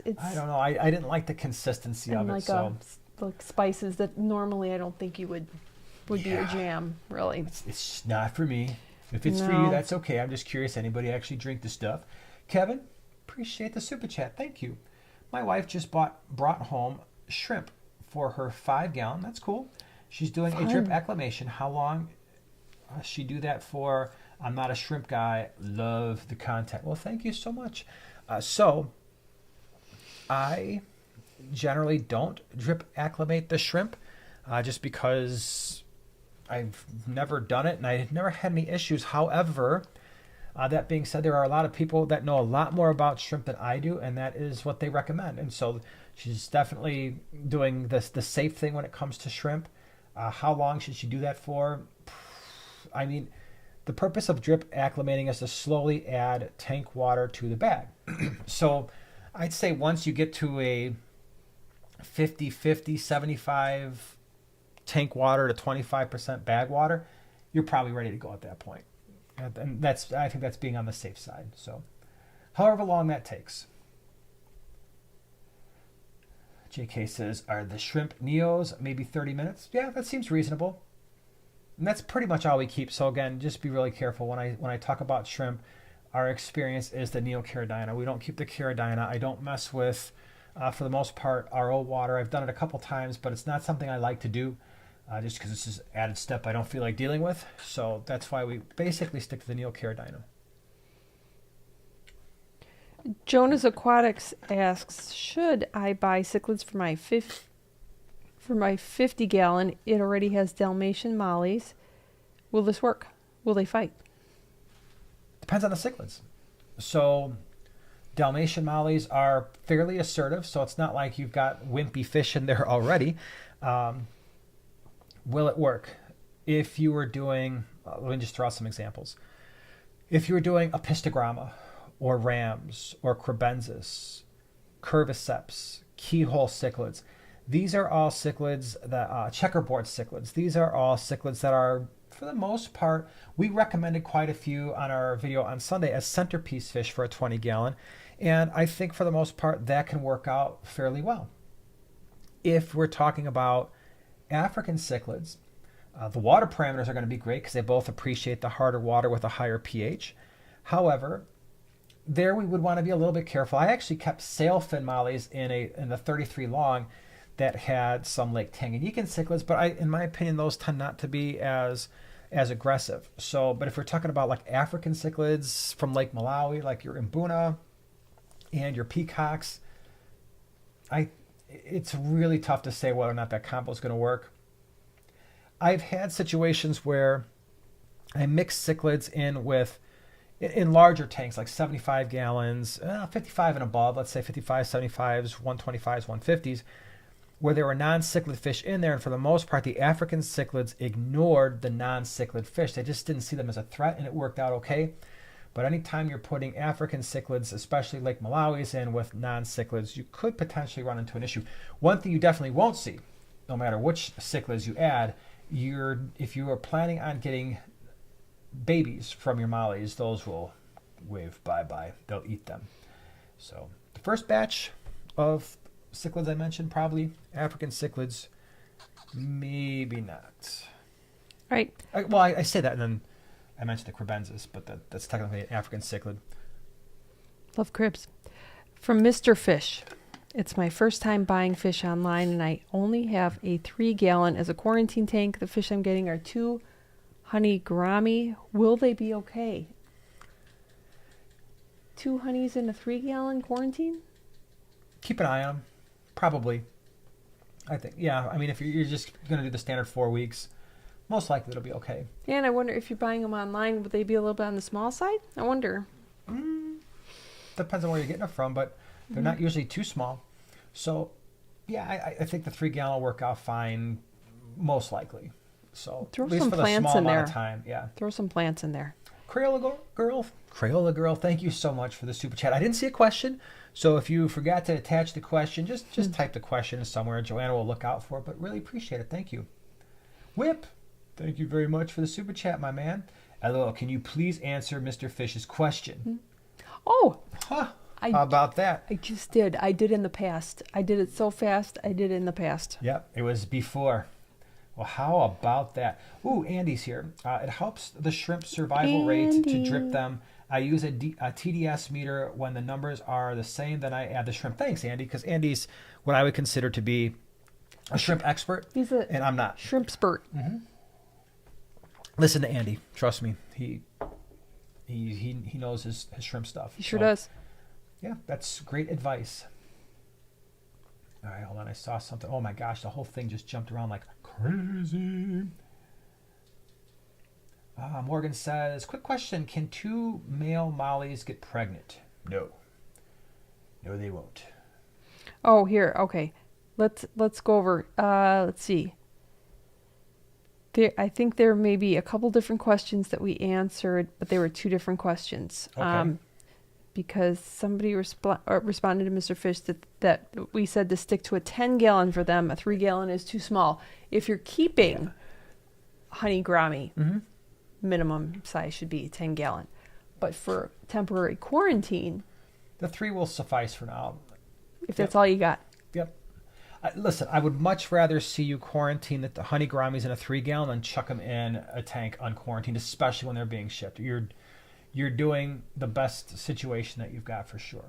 It's I don't know. I didn't like the consistency of it. Like spices that normally I don't think you would be a jam, really. It's not for me. If it's for you, that's okay. I'm just curious. Anybody actually drink the stuff? Kevin, appreciate the super chat. Thank you. My wife just brought home shrimp for her 5-gallon. That's cool. She's doing a drip acclimation. How long she do that for? I'm not a shrimp guy. Love the content. Well, thank you so much. So I generally don't drip acclimate the shrimp just because I've never done it and I never had any issues. However, that being said, there are a lot of people that know a lot more about shrimp than I do, and that is what they recommend. And so she's definitely doing the safe thing when it comes to shrimp. How long should she do that for? I mean, the purpose of drip acclimating is to slowly add tank water to the bag. So I'd say once you get to a 50-50, 75 tank water to 25% bag water, you're probably ready to go at that point. And I think that's being on the safe side. So however long that takes. JK says, are the shrimp neos maybe 30 minutes? Yeah, that seems reasonable. And that's pretty much all we keep. So again, just be really careful when I talk about shrimp. Our experience is the neocaridina. We don't keep the caridina. I don't mess with, for the most part, RO water. I've done it a couple times, but it's not something I like to do. just because this is an added step I don't feel like dealing with. So that's why we basically stick to the Neocara Dino. Jonas Aquatics asks, should I buy cichlids for my 50 gallon? It already has Dalmatian mollies. Will this work? Will they fight? Depends on the cichlids. So Dalmatian mollies are fairly assertive, so it's not like you've got wimpy fish in there already. Will it work? If you were doing, let me just throw out some examples. If you were doing a pistogramma, or rams, or crebensis, curviceps, keyhole cichlids, these are all cichlids that, checkerboard cichlids, these are all cichlids that are, for the most part, we recommended quite a few on our video on Sunday as centerpiece fish for a 20 gallon. And I think for the most part, that can work out fairly well. If we're talking about African cichlids, the water parameters are going to be great because they both appreciate the harder water with a higher pH. However, there we would want to be a little bit careful. I actually kept sailfin mollies in the 33 long that had some Lake Tanganyika cichlids, but in my opinion, those tend not to be as aggressive. So, but if we're talking about like African cichlids from Lake Malawi, like your Mbuna and your peacocks, it's really tough to say whether or not that combo is going to work. I've had situations where I mix cichlids in larger tanks, like 75 gallons, 55 and above, let's say 55, 75s, 125s, 150s, where there were non-cichlid fish in there. And for the most part, the African cichlids ignored the non-cichlid fish. They just didn't see them as a threat, and it worked out okay. But anytime you're putting African cichlids, especially Lake Malawi's, in with non-cichlids, you could potentially run into an issue. One thing you definitely won't see, no matter which cichlids you add, if you are planning on getting babies from your mollies, those will wave bye-bye. They'll eat them. So the first batch of cichlids I mentioned, probably African cichlids, maybe not. Right. I say that, and then I mentioned the crebensis, but that's technically an African cichlid. Love cribs. From Mr. Fish. It's my first time buying fish online, and I only have a 3 gallon as a quarantine tank. The fish I'm getting are 2 honey gourami. Will they be okay? 2 honeys in a 3 gallon quarantine? Keep an eye on them. Probably. I think, yeah. I mean, if you're just going to do the standard 4 weeks, most likely it'll be okay. Yeah, and I wonder if you're buying them online, would they be a little bit on the small side? I wonder. Depends on where you're getting it from, but they're not usually too small. So, yeah, I think the 3 gallon will work out fine, most likely. So throw at least some for the plants small in amount there. of time, yeah. Throw some plants in there. Crayola girl, thank you so much for the super chat. I didn't see a question, so if you forgot to attach the question, just type the question somewhere. Joanna will look out for it, but really appreciate it. Thank you. Whip, thank you very much for the super chat, my man. LOL, can you please answer Mr. Fish's question? Oh, Huh. How about that? I just did. I did in the past. I did it so fast. I did it in the past. Yep, it was before. Well, how about that? Ooh, Andy's here. It helps the shrimp survival rate to drip them. I use a TDS meter when the numbers are the same, then I add the shrimp. Thanks, Andy, because Andy's what I would consider to be a shrimp expert, and I'm not. Shrimp spurt. Mm-hmm. Listen to Andy. Trust me, he knows his shrimp stuff. He sure does. Yeah, that's great advice. All right, hold on. I saw something. Oh my gosh, the whole thing just jumped around like crazy. Morgan says, quick question. Can 2 male mollies get pregnant? No. No, they won't. Oh, here. Okay. Let's go over. Let's see. I think there may be a couple different questions that we answered, but they were 2 different questions. Okay. Because somebody responded to Mr. Fish that we said to stick to a 10 gallon for them. A 3 gallon is too small. If you're keeping honey gourami, minimum size should be 10 gallon. But for temporary quarantine, the 3 will suffice for now. If that's all you got. Yep. Listen, I would much rather see you quarantine the honey gouramis in a 3 gallon than chuck them in a tank unquarantined, especially when they're being shipped. You're doing the best situation that you've got for sure.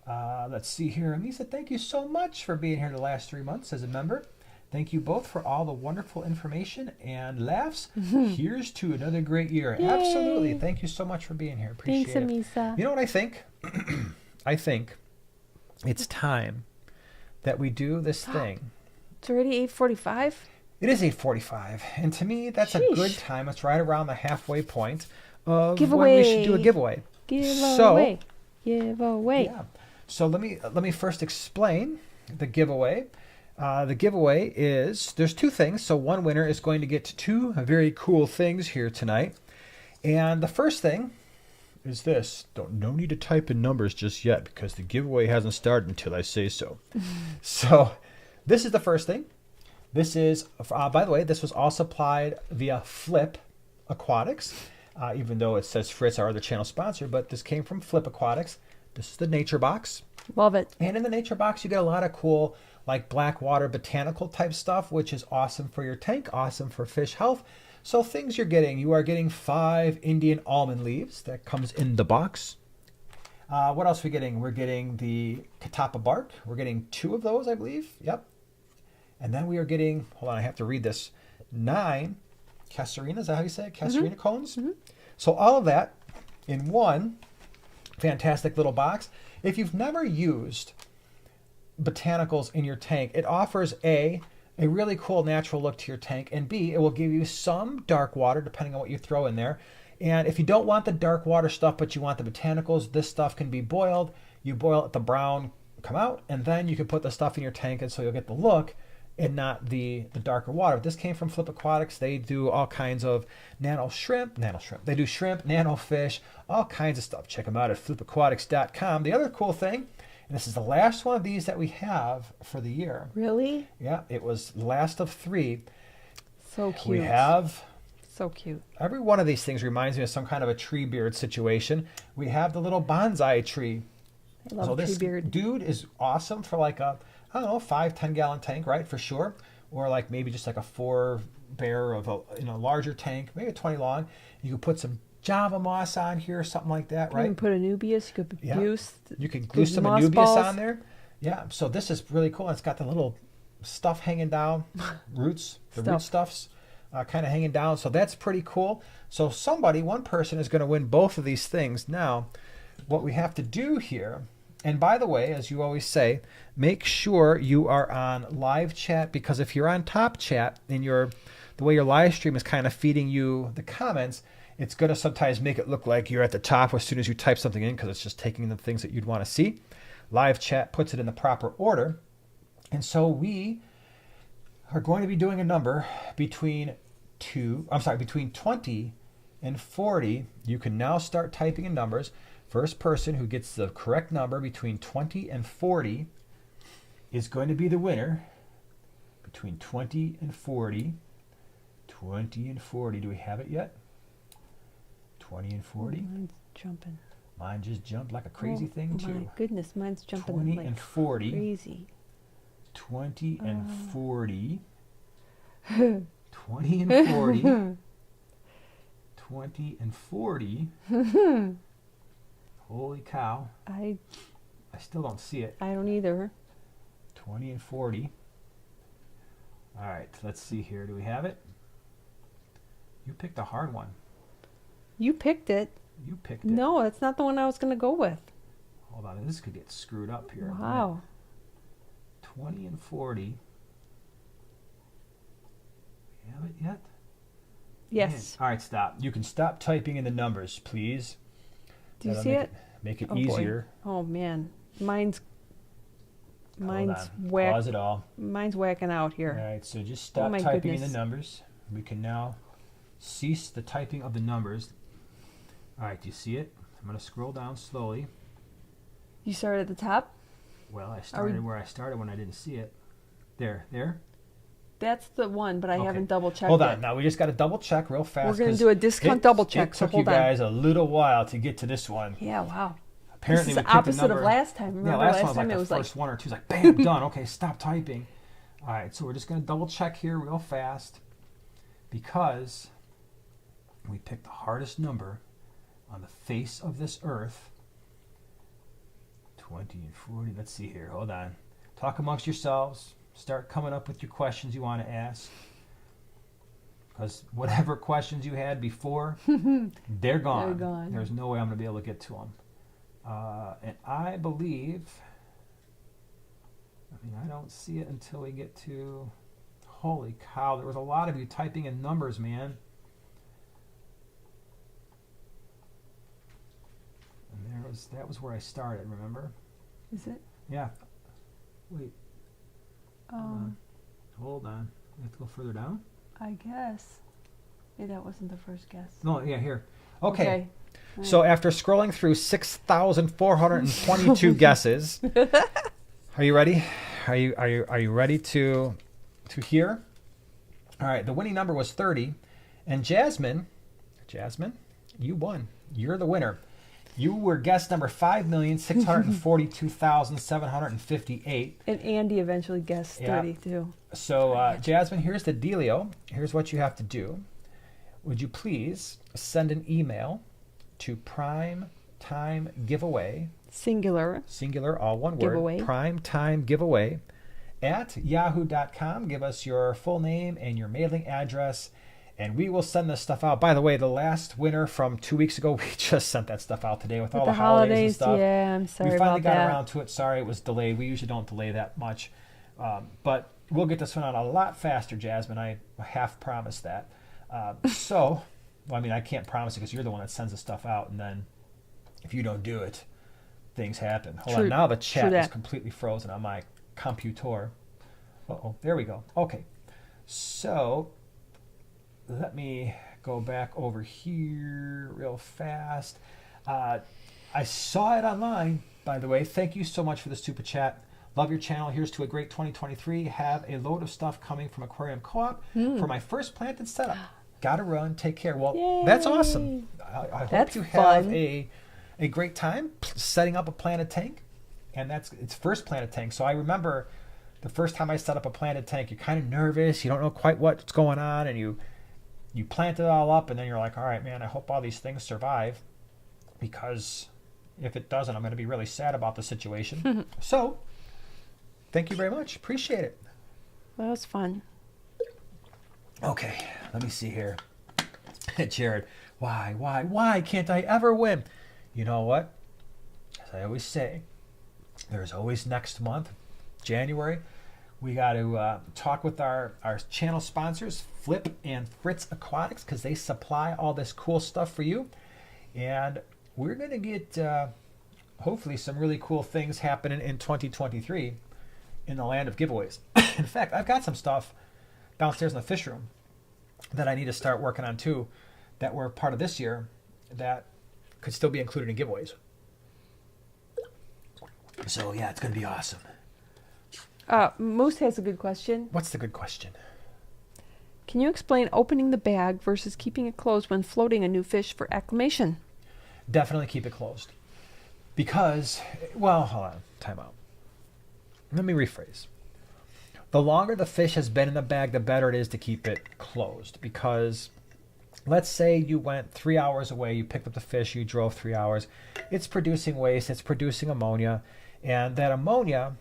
Let's see here. Lisa, thank you so much for being here the last 3 months as a member. Thank you both for all the wonderful information and laughs. Here's to another great year. Yay. Absolutely. Thank you so much for being here. Appreciate Thanks, it. Amisa. You know what I think? I think it's time that we do this thing. It's already 8:45. It is 8:45, and to me, that's a good time. It's right around the halfway point of when we should do a giveaway. Giveaway. Yeah. So let me first explain the giveaway. The giveaway is, there's two things. So one winner is going to get two very cool things here tonight. And the first thing is this. No need to type in numbers just yet because the giveaway hasn't started until I say so. So this is the first thing. This is, by the way, this was all supplied via Flip Aquatics, even though it says Fritz, our other channel sponsor, but this came from Flip Aquatics. This is the nature box. Love it. And in the nature box, you get a lot of cool, like black water botanical type stuff, which is awesome for your tank, awesome for fish health. So things you are getting 5 Indian almond leaves. That comes in the box. What else are we getting? We're getting the catappa bark. We're getting 2 of those, I believe. Yep. And then we are getting, hold on, I have to read this, 9 Casuarina, is that how you say it? Casuarina cones? Mm-hmm. So all of that in one fantastic little box. If you've never used botanicals in your tank, it offers a really cool natural look to your tank, and B, it will give you some dark water depending on what you throw in there. And if you don't want the dark water stuff, but you want the botanicals, this stuff can be boiled. You boil it, the brown come out, and then you can put the stuff in your tank, and so you'll get the look and not the darker water. This came from Flip Aquatics. They do all kinds of nano shrimp. They do shrimp, nano fish, all kinds of stuff. Check them out at flipaquatics.com. The other cool thing, and this is the last one of these that we have for the year. Really? Yeah, it was the last of 3. So cute. We have... So cute. Every one of these things reminds me of some kind of a tree beard situation. We have the little bonsai tree. I love tree beard. Dude is awesome for like a, I don't know, 5-10 gallon tank, right? For sure. Or like maybe just like a 4 bear of a larger tank, maybe a 20 long. You could put some Java moss on here or something like that, right? You can put anubias. You could goose. You can glue some moss anubias balls on there. Yeah. So this is really cool. It's got the little stuff hanging down, roots, root stuffs kind of hanging down. So that's pretty cool. So one person is going to win both of these things. Now, what we have to do here, and by the way, as you always say, make sure you are on live chat, because if you're on top chat and the way your live stream is kind of feeding you the comments, it's going to sometimes make it look like you're at the top as soon as you type something in, because it's just taking the things that you'd want to see. Live chat puts it in the proper order. And so we are going to be doing a number between 20 and 40. You can now start typing in numbers. First person who gets the correct number between 20 and 40 is going to be the winner. Between 20 and 40. 20 and 40. Do we have it yet? 20 and 40? Mine's jumping. Mine just jumped like a crazy thing too. My goodness, mine's jumping 20 like and 40. Crazy. 20 and 40. 20 and 40. 20 and 40. Holy cow. I still don't see it. I don't either. 20 and 40. All right, let's see here. Do we have it? You picked a hard one. You picked it. You picked it. No, that's not the one I was going to go with. Hold on. This could get screwed up here. Wow. 20 and 40. You have it yet? Yes. Man. All right, stop. You can stop typing in the numbers, please. Do you see it? Make it easier. Boy. Oh, man. Mine's Pause it all. Mine's whacking out here. All right, so just stop typing in the numbers. We can now cease the typing of the numbers. All right, do you see it? I'm going to scroll down slowly. You started at the top? Well, I started where I started when I didn't see it. There. That's the one, but I haven't double checked. Hold on. Now we just got to double check real fast. We're going to do a discount double check. It took you guys a little while to get to this one. Yeah, wow. Apparently, this is the opposite of last time. Remember, last time it was was like the first one or two. It's like, bam, done. Okay, stop typing. All right, so we're just going to double check here real fast, because we picked the hardest number on the face of this earth. 20 and 40. Let's see here. Hold on. Talk amongst yourselves. start coming up with your questions you want to ask. Because whatever questions you had before, they're gone. They're gone. There's no way I'm going to be able to get to them. And I believe, I don't see it until we get to, holy cow, there was a lot of you typing in numbers, man. And that was where I started, remember? Is it? Yeah. Wait. Hold on. We have to go further down? I guess. Maybe that wasn't the first guess. No, yeah, here. Okay. Right. So after scrolling through 6,422 guesses, are you ready? Are you ready to hear? All right, the winning number was 30, and Jasmine, you won. You're the winner. You were guest number 5,642,758. And Andy eventually guessed 30 Yeah. too. So, Jasmine, here's the dealio. Here's what you have to do. Would you please send an email to Prime Time Giveaway, Singular. all one word, Giveaway. Prime Time Giveaway at yahoo.com. Give us your full name and your mailing address, and we will send this stuff out. By the way, the last winner from 2 weeks ago, we just sent that stuff out today with all the holidays and stuff. Yeah, I'm sorry we finally about got that. around to it. Sorry it was delayed. We usually don't delay that much. But we'll get this one out a lot faster, Jasmine. I half promised that. I can't promise it because you're the one that sends the stuff out, and then if you don't do it, things happen. Hold on, now the chat is completely frozen on my computer. Uh-oh, there we go. Okay, so let me go back over here real fast. I saw it online, by the way. Thank you so much for the super chat. Love your channel. Here's to a great 2023. Have a load of stuff coming from Aquarium Co-op for my first planted setup. Gotta run. Take care. Well, Yay. That's awesome. I hope you have a great time setting up a planted tank. And it's first planted tank. So I remember the first time I set up a planted tank, you're kind of nervous. You don't know quite what's going on. And you plant it all up. And then you're like, all right, man, I hope all these things survive. Because if it doesn't, I'm going to be really sad about the situation. So thank you very much. Appreciate it. That was fun. Okay, let me see here. Jared, why can't I ever win? You know what? As I always say, there's always next month, January. We got to talk with our channel sponsors, Flip and Fritz Aquatics, because they supply all this cool stuff for you. And we're going to get, hopefully, some really cool things happening in 2023 in the land of giveaways. In fact, I've got some stuff downstairs in the fish room that I need to start working on too, that were part of this year that could still be included in giveaways. So yeah, it's going to be awesome. Moose has a good question. What's the good question? Can you explain opening the bag versus keeping it closed when floating a new fish for acclimation? Definitely keep it closed. Because, well, hold on, time out. Let me rephrase. The longer the fish has been in the bag, the better it is to keep it closed. Because let's say you went 3 hours away, you picked up the fish, you drove 3 hours. It's producing waste, it's producing ammonia, and that ammonia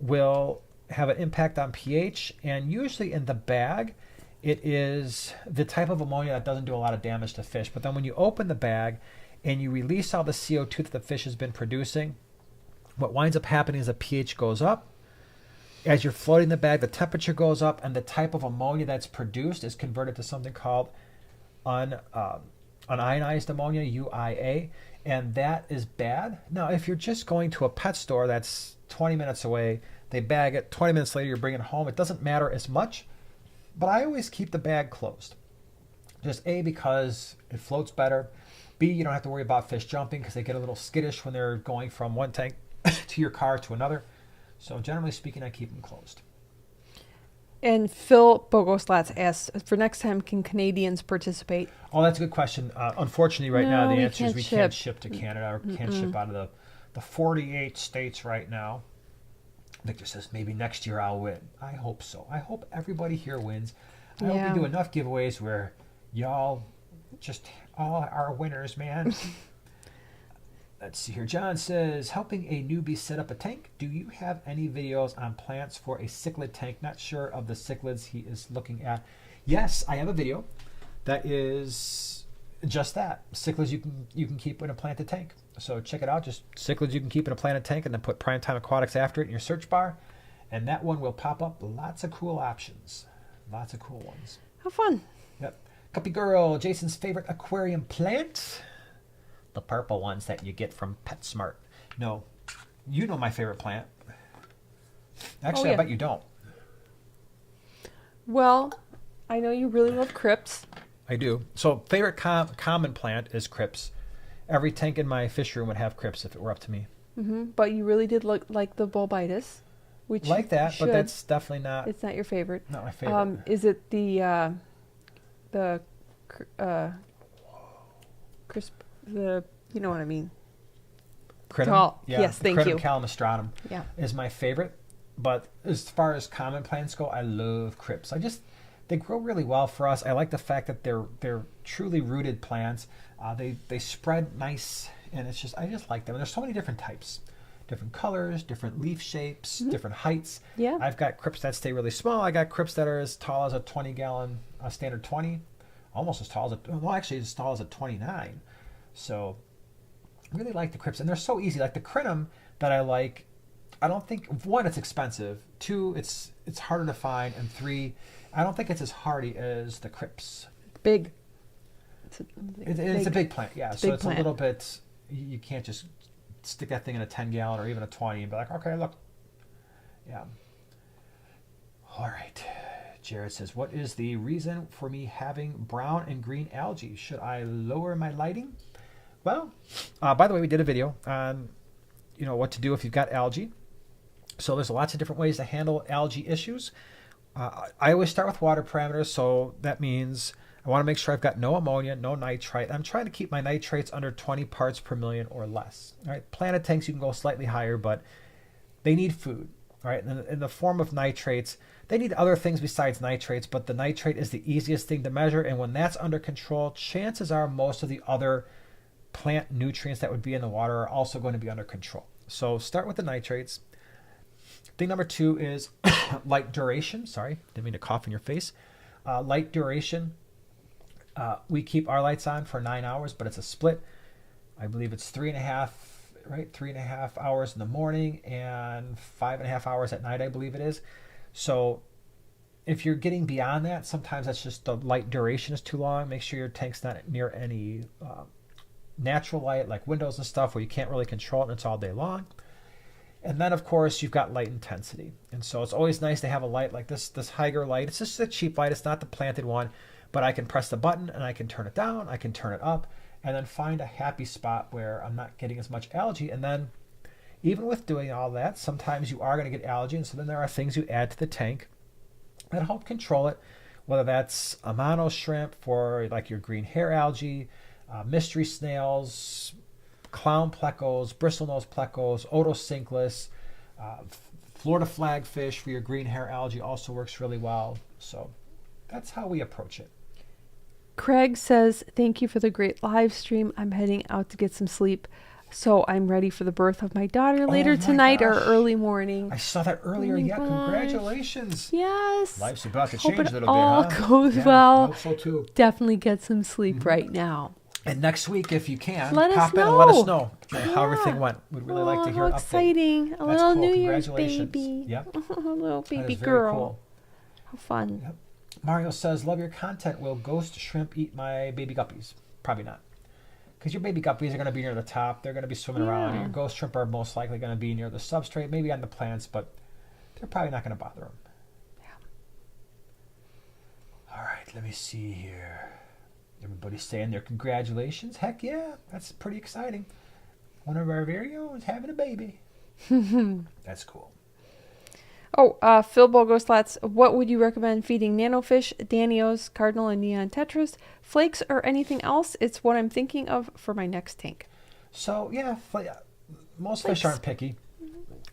will have an impact on pH. And usually in the bag, it is the type of ammonia that doesn't do a lot of damage to fish. But then when you open the bag and you release all the CO2 that the fish has been producing, what winds up happening is the pH goes up. As you're floating the bag, the temperature goes up, and the type of ammonia that's produced is converted to something called unionized ammonia, UIA, and that is bad. Now, if you're just going to a pet store that's 20 minutes away, they bag it, 20 minutes later you're bringing it home, it doesn't matter as much, but I always keep the bag closed. Just A, because it floats better. B, you don't have to worry about fish jumping because they get a little skittish when they're going from one tank to your car to another. So generally speaking, I keep them closed. And Phil Bogoslats asks, for next time, can Canadians participate? Oh, that's a good question. Unfortunately, right now, the we answer is we can't can't ship to Canada or can't ship out of the 48 states right now. Victor says, maybe next year I'll win. I hope so. I hope everybody here wins. I hope we do enough giveaways where y'all just all are winners, man. Let's see here. John says, helping a newbie set up a tank. Do you have any videos on plants for a cichlid tank? Not sure of the cichlids he is looking at. Yes, I have a video that is just that. Cichlids you can keep in a planted tank. So check it out. Just cichlids you can keep in a planted tank, and then put Primetime Aquatics after it in your search bar. And that one will pop up. Lots of cool options. Lots of cool ones. How fun. Yep. Guppy Girl, Jason's favorite aquarium plant. The purple ones that you get from PetSmart. No, you know my favorite plant. Actually, yeah. I bet you don't. Well, I know you really love crypts. I do. So favorite common plant is crypts. Every tank in my fish room would have crypts if it were up to me. But you really did look like the bulbitis, which Like that, should. but that's definitely not. It's not your favorite. Not my favorite. Is it the crisp? You know what I mean. Crinum. Tall. Yeah, Yes, thank Crinum you. calamastratum Yeah. is my favorite. But as far as common plants go, I love crypts. They grow really well for us. I like the fact that they're truly rooted plants. They spread nice, and I just like them. And there's so many different types, different colors, different leaf shapes, different heights. Yeah. I've got crypts that stay really small. I got crypts that are as tall as a 20-gallon standard 20, almost as tall as tall as a 29. So I really like the crypts, and they're so easy. Like the crinum that I like, I don't think, one, it's expensive. Two, it's harder to find, and three, I don't think it's as hardy as the crypts. Big. It's a big plant, yeah. So big it's plant. a little bit. You can't just stick that thing in a 10-gallon or even a 20 and be like, okay, look, yeah. All right. Jared says, what is the reason for me having brown and green algae? Should I lower my lighting? Well, by the way, we did a video on, what to do if you've got algae. So there's lots of different ways to handle algae issues. I always start with water parameters, so that means I want to make sure I've got no ammonia, no nitrite. I'm trying to keep my nitrates under 20 parts per million or less. All right, planted tanks, you can go slightly higher, but they need food. All right, and in the form of nitrates, they need other things besides nitrates, but the nitrate is the easiest thing to measure, and when that's under control, chances are most of the other plant nutrients that would be in the water are also going to be under control. So start with the nitrates. Thing number 2 is light duration. Sorry, didn't mean to cough in your face. Light duration. We keep our lights on for 9 hours, but it's a split. I believe it's 3.5, right? 3.5 hours in the morning and 5.5 hours at night, I believe it is. So if you're getting beyond that, sometimes that's just the light duration is too long. Make sure your tank's not near any natural light like windows and stuff where you can't really control it and it's all day long. And then, of course, you've got light intensity. And so it's always nice to have a light like this Hygger light. It's just a cheap light. It's not the planted one. But I can press the button and I can turn it down. I can turn it up. And then find a happy spot where I'm not getting as much algae. And then, even with doing all that, sometimes you are going to get algae. And so then there are things you add to the tank that help control it. Whether that's a mono shrimp for like your green hair algae, mystery snails, clown plecos, bristlenose plecos, otocinclus, Florida flagfish for your green hair algae also works really well. So that's how we approach it. Craig says, thank you for the great live stream. I'm heading out to get some sleep, so I'm ready for the birth of my daughter later tonight or early morning. I saw that earlier. Oh my Yeah, gosh. congratulations. Yes. Life's about to Hope change it a little all bit, huh? goes Yeah, well. I hope so too. Definitely get some sleep right now. And next week, if you can, Let us pop in and let us know. know how everything went. We'd really like to hear how an update. exciting. A That's little cool. New Year's Congratulations. baby. Yep. A little That baby is very girl. cool. How fun. Yep. Mario says, love your content. Will ghost shrimp eat my baby guppies? Probably not. Because your baby guppies are going to be near the top. They're going to be swimming around. Yeah. Your ghost shrimp are most likely going to be near the substrate, maybe on the plants, but they're probably not going to bother them. Yeah. All right, let me see here. Everybody's saying their congratulations. Heck yeah, that's pretty exciting. One of our very own is having a baby. That's cool. Oh, Phil Bogoslats, what would you recommend feeding nanofish, Danios, Cardinal, and Neon Tetras, flakes, or anything else? It's what I'm thinking of for my next tank. So, yeah, most Flakes. fish aren't picky.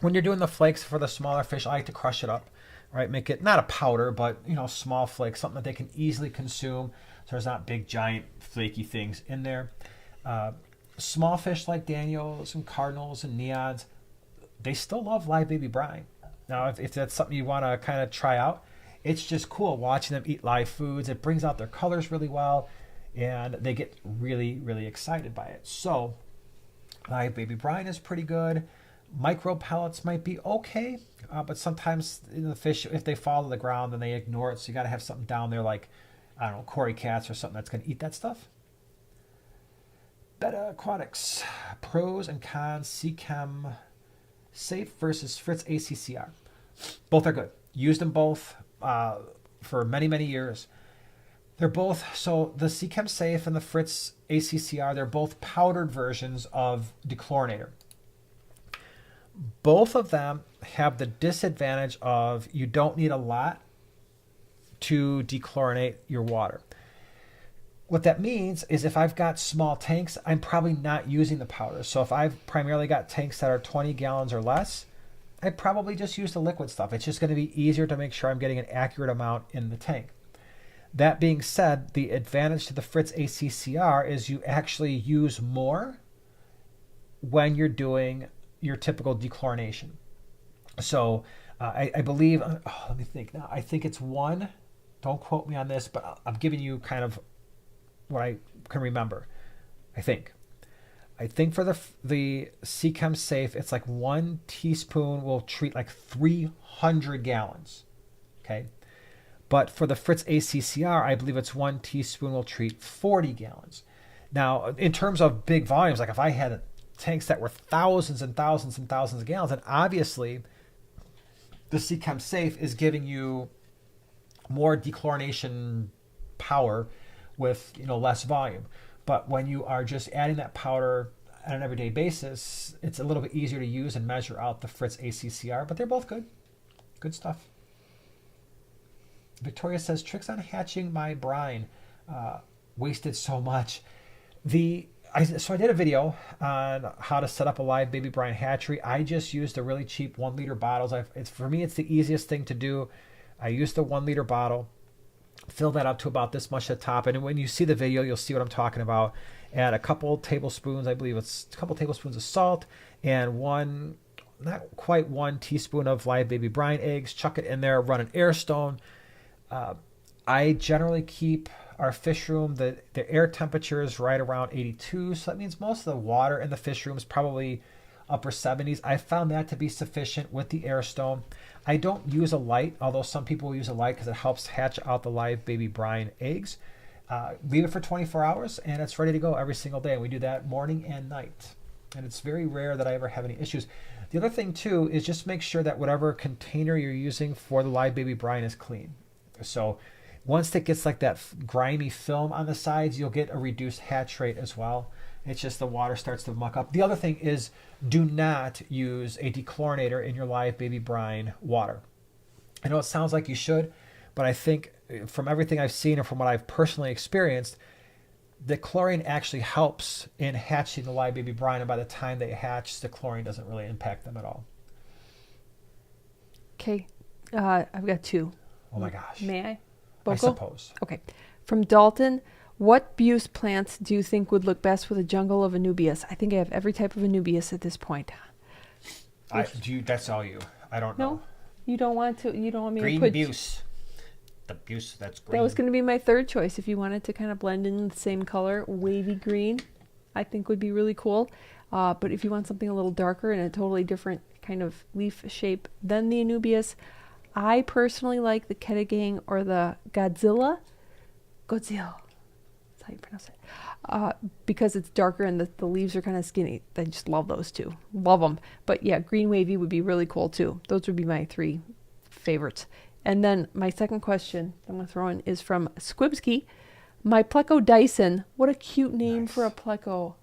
When you're doing the flakes for the smaller fish, I like to crush it up, right? Make it not a powder, but, small flakes, something that they can easily consume. So there's not big, giant, flaky things in there. small fish like Daniels and Cardinals and Neons, they still love live baby brine. Now, if that's something you want to kind of try out, it's just cool watching them eat live foods. It brings out their colors really well, and they get really, really excited by it. So live baby brine is pretty good. Micro pellets might be okay, but sometimes the fish, if they fall to the ground, then they ignore it. So you got to have something down there like, I don't know, Cory cats or something that's going to eat that stuff. Betta Aquatics, pros and cons, Seachem Safe versus Fritz ACCR. Both are good. Used them both for many, many years. They're both, so the Seachem Safe and the Fritz ACCR, they're both powdered versions of dechlorinator. Both of them have the disadvantage of you don't need a lot to dechlorinate your water. What that means is if I've got small tanks, I'm probably not using the powder. So if I've primarily got tanks that are 20 gallons or less, I probably just use the liquid stuff. It's just going to be easier to make sure I'm getting an accurate amount in the tank. That being said, the advantage to the Fritz ACCR is you actually use more when you're doing your typical dechlorination. So I believe, let me think now, I think it's one, don't quote me on this, but I'm giving you kind of what I can remember. I think for the Seachem Safe, it's like 1 teaspoon will treat like 300 gallons. Okay. But for the Fritz ACCR, I believe it's 1 teaspoon will treat 40 gallons. Now, in terms of big volumes, like if I had tanks that were thousands and thousands and thousands of gallons, and obviously the Seachem Safe is giving you more dechlorination power with less volume. But when you are just adding that powder on an everyday basis, it's a little bit easier to use and measure out the Fritz ACCR, but they're both good stuff. Victoria says, tricks on hatching my brine. Wasted so much. So I did a video on how to set up a live baby brine hatchery. I just used the really cheap 1 liter bottles. For me, it's the easiest thing to do. I used the 1 liter bottle, fill that up to about this much at the top. And when you see the video, you'll see what I'm talking about. Add a couple tablespoons, I believe it's a couple tablespoons of salt and not quite 1 teaspoon of live baby brine eggs. Chuck it in there, run an air stone. I generally keep our fish room, the air temperature is right around 82. So that means most of the water in the fish room is probably upper 70s. I found that to be sufficient with the air stone. I don't use a light, although some people use a light because it helps hatch out the live baby brine eggs. Leave it for 24 hours and it's ready to go every single day. And we do that morning and night. And it's very rare that I ever have any issues. The other thing too is just make sure that whatever container you're using for the live baby brine is clean. So once it gets like that grimy film on the sides, you'll get a reduced hatch rate as well. It's just the water starts to muck up. The other thing is do not use a dechlorinator in your live baby brine water. I know it sounds like you should, but I think from everything I've seen and from what I've personally experienced, the chlorine actually helps in hatching the live baby brine, and by the time they hatch, the chlorine doesn't really impact them at all. Okay, I've got 2. Oh my gosh. May I? I suppose. Okay. From Dalton, what Buse plants do you think would look best with a jungle of Anubias? I think I have every type of Anubias at this point. That's all you. I don't know. No, you don't want to. You don't want me green to put Buse. The Buse that's green. That was going to be my third choice. If you wanted to kind of blend in the same color, wavy green, I think would be really cool. But if you want something a little darker and a totally different kind of leaf shape than the Anubias, I personally like the Kettigang or the Godzilla. That's how you pronounce it. Because it's darker and the leaves are kind of skinny. I just love those two. Love them. But yeah, green wavy would be really cool too. Those would be my 3 favorites. And then my second question I'm going to throw in is from Squibsky. My Pleco Dyson. What a cute name for a Pleco.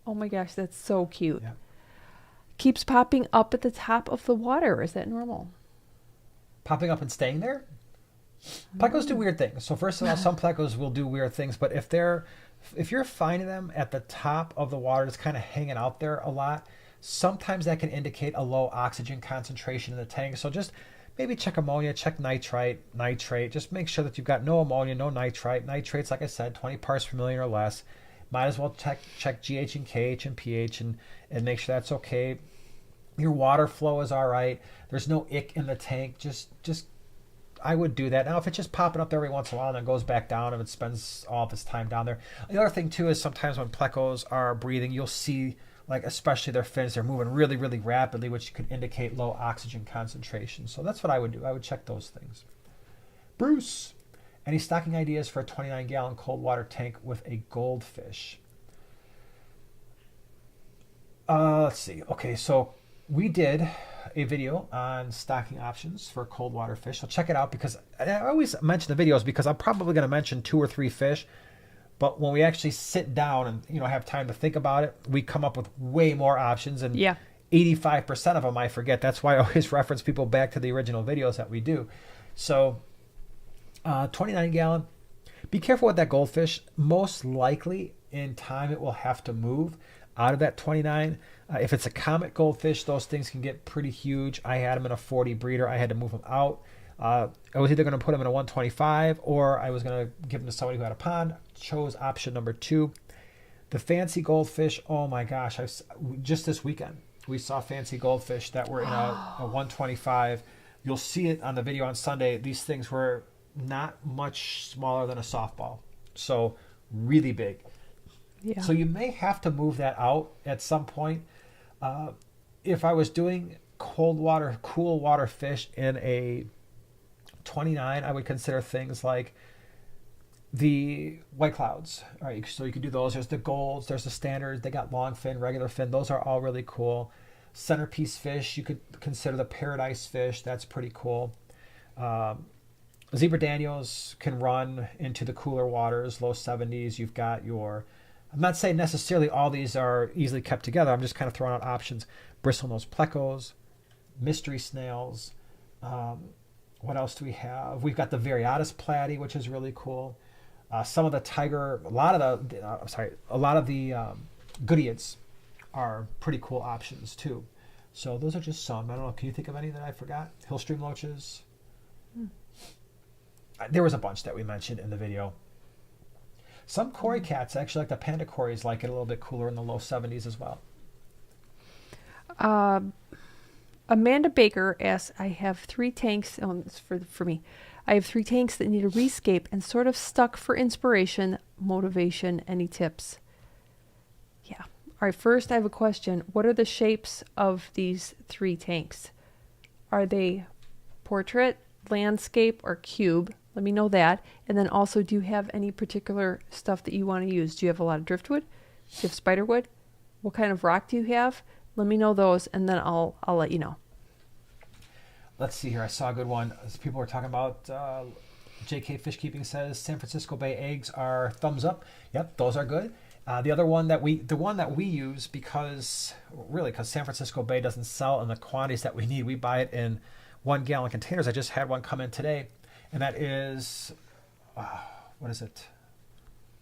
Oh my gosh, that's so cute. Yeah. Keeps popping up at the top of the water. Is that normal? Popping up and staying there? Plecos do weird things. So first of all, some plecos will do weird things, but if you're finding them at the top of the water, it's kind of hanging out there a lot, sometimes that can indicate a low oxygen concentration in the tank. So just maybe check ammonia, check nitrite. Just make sure that you've got no ammonia, no nitrite. Nitrates, like I said, 20 parts per million or less. might as well check GH and KH and pH and make sure that's okay. Your water flow is all right. There's no ick in the tank. Just I would do that. Now, if it's just popping up every once in a while and then goes back down and it spends all of its time down there. The other thing, too, is sometimes when plecos are breathing, you'll see, like, especially their fins, they're moving really, really rapidly, which could indicate low oxygen concentration. So that's what I would do. I would check those things. Bruce, any stocking ideas for a 29-gallon cold water tank with a goldfish? Let's see. Okay, so we did a video on stocking options for cold water fish. So check it out, because I always mention the videos because I'm probably going to mention 2 or 3 fish. But when we actually sit down and have time to think about it, we come up with way more options. And 85% of them I forget. That's why I always reference people back to the original videos that we do. So 29-gallon. Be careful with that goldfish. Most likely in time it will have to move out of that 29. If it's a comet goldfish, those things can get pretty huge. I had them in a 40 breeder. I had to move them out. I was either going to put them in a 125 or I was going to give them to somebody who had a pond. Chose option number 2. The fancy goldfish, oh my gosh. Just this weekend, we saw fancy goldfish that were in a 125. You'll see it on the video on Sunday. These things were not much smaller than a softball. So really big. Yeah. So you may have to move that out at some point. If I was doing cold water, cool water fish in a 29, I would consider things like the white clouds. All right, so you could do those. There's the golds, there's the standards. They got long fin, regular fin. Those are all really cool. Centerpiece fish, you could consider the paradise fish. That's pretty cool. Zebra Daniels can run into the cooler waters, low 70s. You've got your... I'm not saying necessarily all these are easily kept together. I'm just kind of throwing out options. Bristlenose plecos, mystery snails. What else do we have? We've got the Variatus platy, which is really cool. Some of the tiger, a lot of the Goodeids are pretty cool options too. So those are just some. I don't know. Can you think of any that I forgot? Hillstream loaches. There was a bunch that we mentioned in the video. Some Cory cats, actually, like the panda Corys, like it a little bit cooler in the low 70s as well. Amanda Baker asks, I have 3 tanks. Oh, it's for me. I have 3 tanks that need a rescape and sort of stuck for inspiration, motivation, any tips? Yeah. All right, first I have a question. What are the shapes of these 3 tanks? Are they portrait, landscape, or cube? Let me know that. And then also, do you have any particular stuff that you want to use? Do you have a lot of driftwood? Do you have spiderwood? What kind of rock do you have? Let me know those, and then I'll let you know. Let's see here. I saw a good one. As people were talking about, JK Fishkeeping says San Francisco Bay eggs are thumbs up. Yep, those are good. The one that we use because San Francisco Bay doesn't sell in the quantities that we need. We buy it in 1-gallon containers. I just had one come in today. And that is, what is it?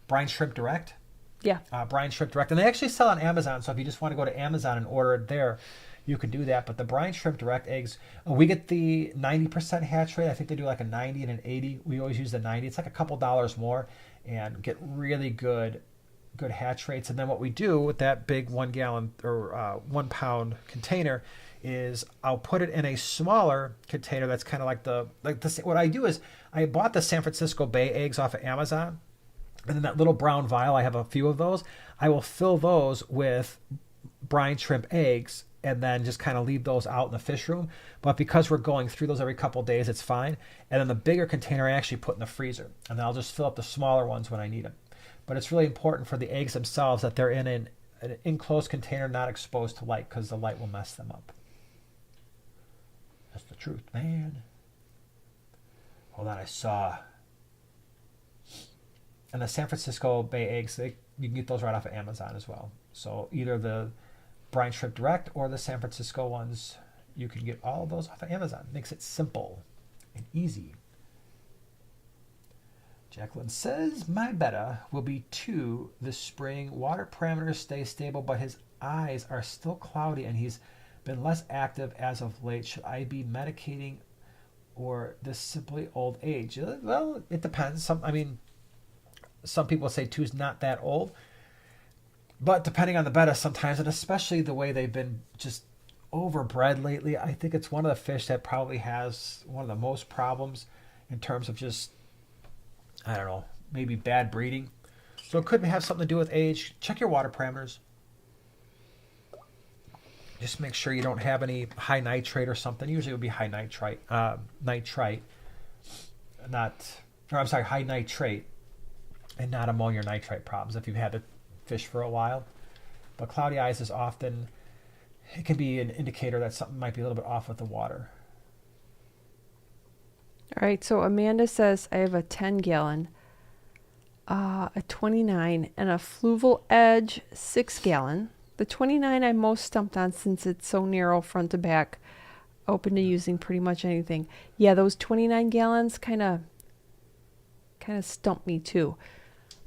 Brine Shrimp Direct? Yeah. Brine Shrimp Direct. And they actually sell on Amazon. So if you just want to go to Amazon and order it there, you could do that. But the Brine Shrimp Direct eggs, we get the 90% hatch rate. I think they do like a 90 and an 80. We always use the 90. It's like a couple dollars more and get really good hatch rates. And then what we do with that big 1-gallon or 1-pound container is I'll put it in a smaller container that's kind of like what I do is I bought the San Francisco Bay eggs off of Amazon, and then that little brown vial, I have a few of those. I will fill those with brine shrimp eggs and then just kind of leave those out in the fish room. But because we're going through those every couple of days, it's fine. And then the bigger container I actually put in the freezer, and then I'll just fill up the smaller ones when I need them. But it's really important for the eggs themselves that they're in an enclosed container, not exposed to light, because the light will mess them up. That's the truth, man. Hold on, I saw. And the San Francisco Bay eggs, you can get those right off of Amazon as well. So either the Brine Shrimp Direct or the San Francisco ones, you can get all of those off of Amazon. Makes it simple and easy. Jacqueline says, my betta will be 2 this spring. Water parameters stay stable, but his eyes are still cloudy and he's been less active as of late. Should I be medicating or this simply old age? Well, it depends. Some people say 2 is not that old. But depending on the betta sometimes, and especially the way they've been just overbred lately, I think it's one of the fish that probably has one of the most problems in terms of just, I don't know, maybe bad breeding. So it could have something to do with age. Check your water parameters. Just make sure you don't have any high nitrate or something. Usually it would be high nitrite, high nitrate, and not ammonia nitrite problems if you've had the fish for a while. But cloudy eyes is often, it can be an indicator that something might be a little bit off with the water. All right, so Amanda says I have a 10-gallon, a 29, and a fluval edge 6-gallon. The 29 I'm most stumped on since it's so narrow front to back, open to using pretty much anything. Yeah, those 29 gallons kind of stump me too.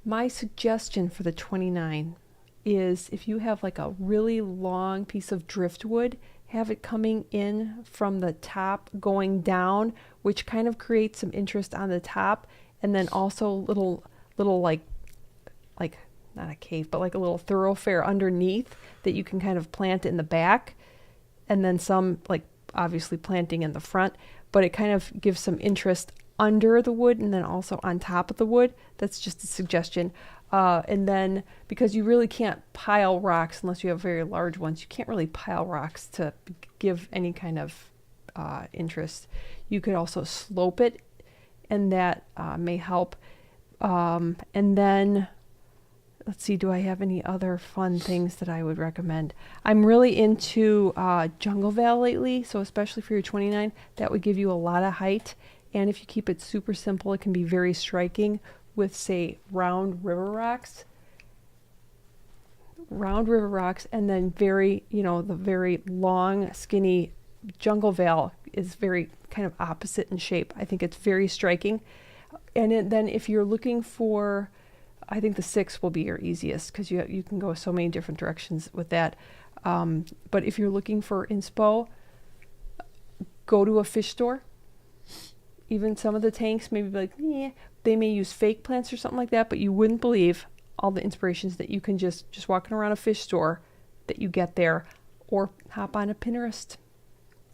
My suggestion for the 29 is if you have like a really long piece of driftwood, have it coming in from the top going down, which kind of creates some interest on the top, and then also little like not a cave, but like a little thoroughfare underneath that you can kind of plant in the back, and then some like obviously planting in the front, but it kind of gives some interest under the wood and then also on top of the wood. That's just a suggestion. And then because you really can't pile rocks unless you have very large ones, you can't really pile rocks to give any kind of interest. You could also slope it, and that may help. And then let's see, do I have any other fun things that I would recommend? I'm really into Jungle Val lately, so especially for your 29, that would give you a lot of height. And if you keep it super simple, it can be very striking with, say, round river rocks, and then the very long, skinny Jungle Val is very kind of opposite in shape. I think it's very striking. And then if you're looking for, I think the 6 will be your easiest because you can go so many different directions with that. But if you're looking for inspo, go to a fish store. Even some of the tanks may be like, they may use fake plants or something like that, but you wouldn't believe all the inspirations that you can just walking around a fish store that you get there, or hop on a Pinterest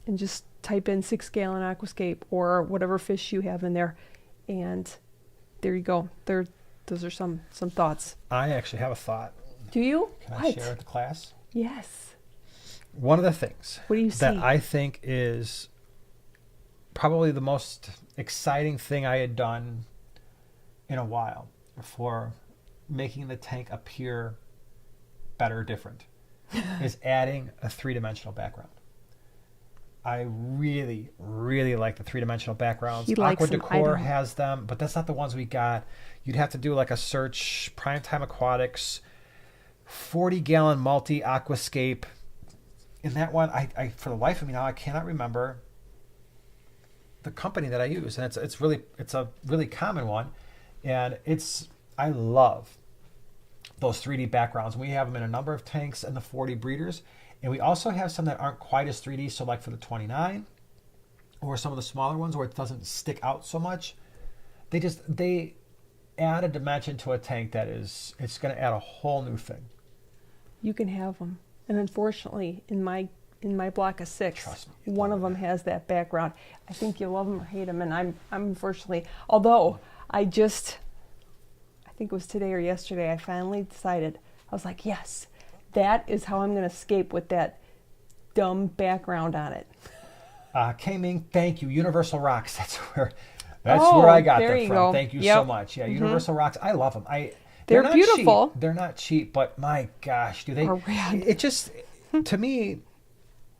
and just type in 6-gallon aquascape or whatever fish you have in there, and there you go. Those are some thoughts. I actually have a thought. Do you? Can I share with the class? Yes. One of the things what do you that see? I think is probably the most exciting thing I had done in a while for making the tank appear better, different, is adding a 3-dimensional background. I really, really like the 3-dimensional backgrounds. Aqua Decor has them, but that's not the ones we got. You'd have to do like a search, Primetime Aquatics, 40-gallon multi aquascape. In that one, I for the life of me now, I cannot remember the company that I use, and it's a really common one, and I love those 3D backgrounds. We have them in a number of tanks and the 40 breeders, and we also have some that aren't quite as 3D. So like for the 29 or some of the smaller ones where it doesn't stick out so much, they add a dimension to a tank that it's going to add a whole new thing. You can have them, and unfortunately, in my block of 6, one of them has that background. I think you love them or hate them, and I'm unfortunately, although I think it was today or yesterday, I finally decided, I was like, yes, that is how I'm going to escape with that dumb background on it. K-Ming, thank you. Universal Rocks, that's where I got them from. Go. Thank you so much. Yeah, Universal Rocks, I love them. They're not beautiful. Cheap. They're not cheap, but my gosh, do they? It just, to me,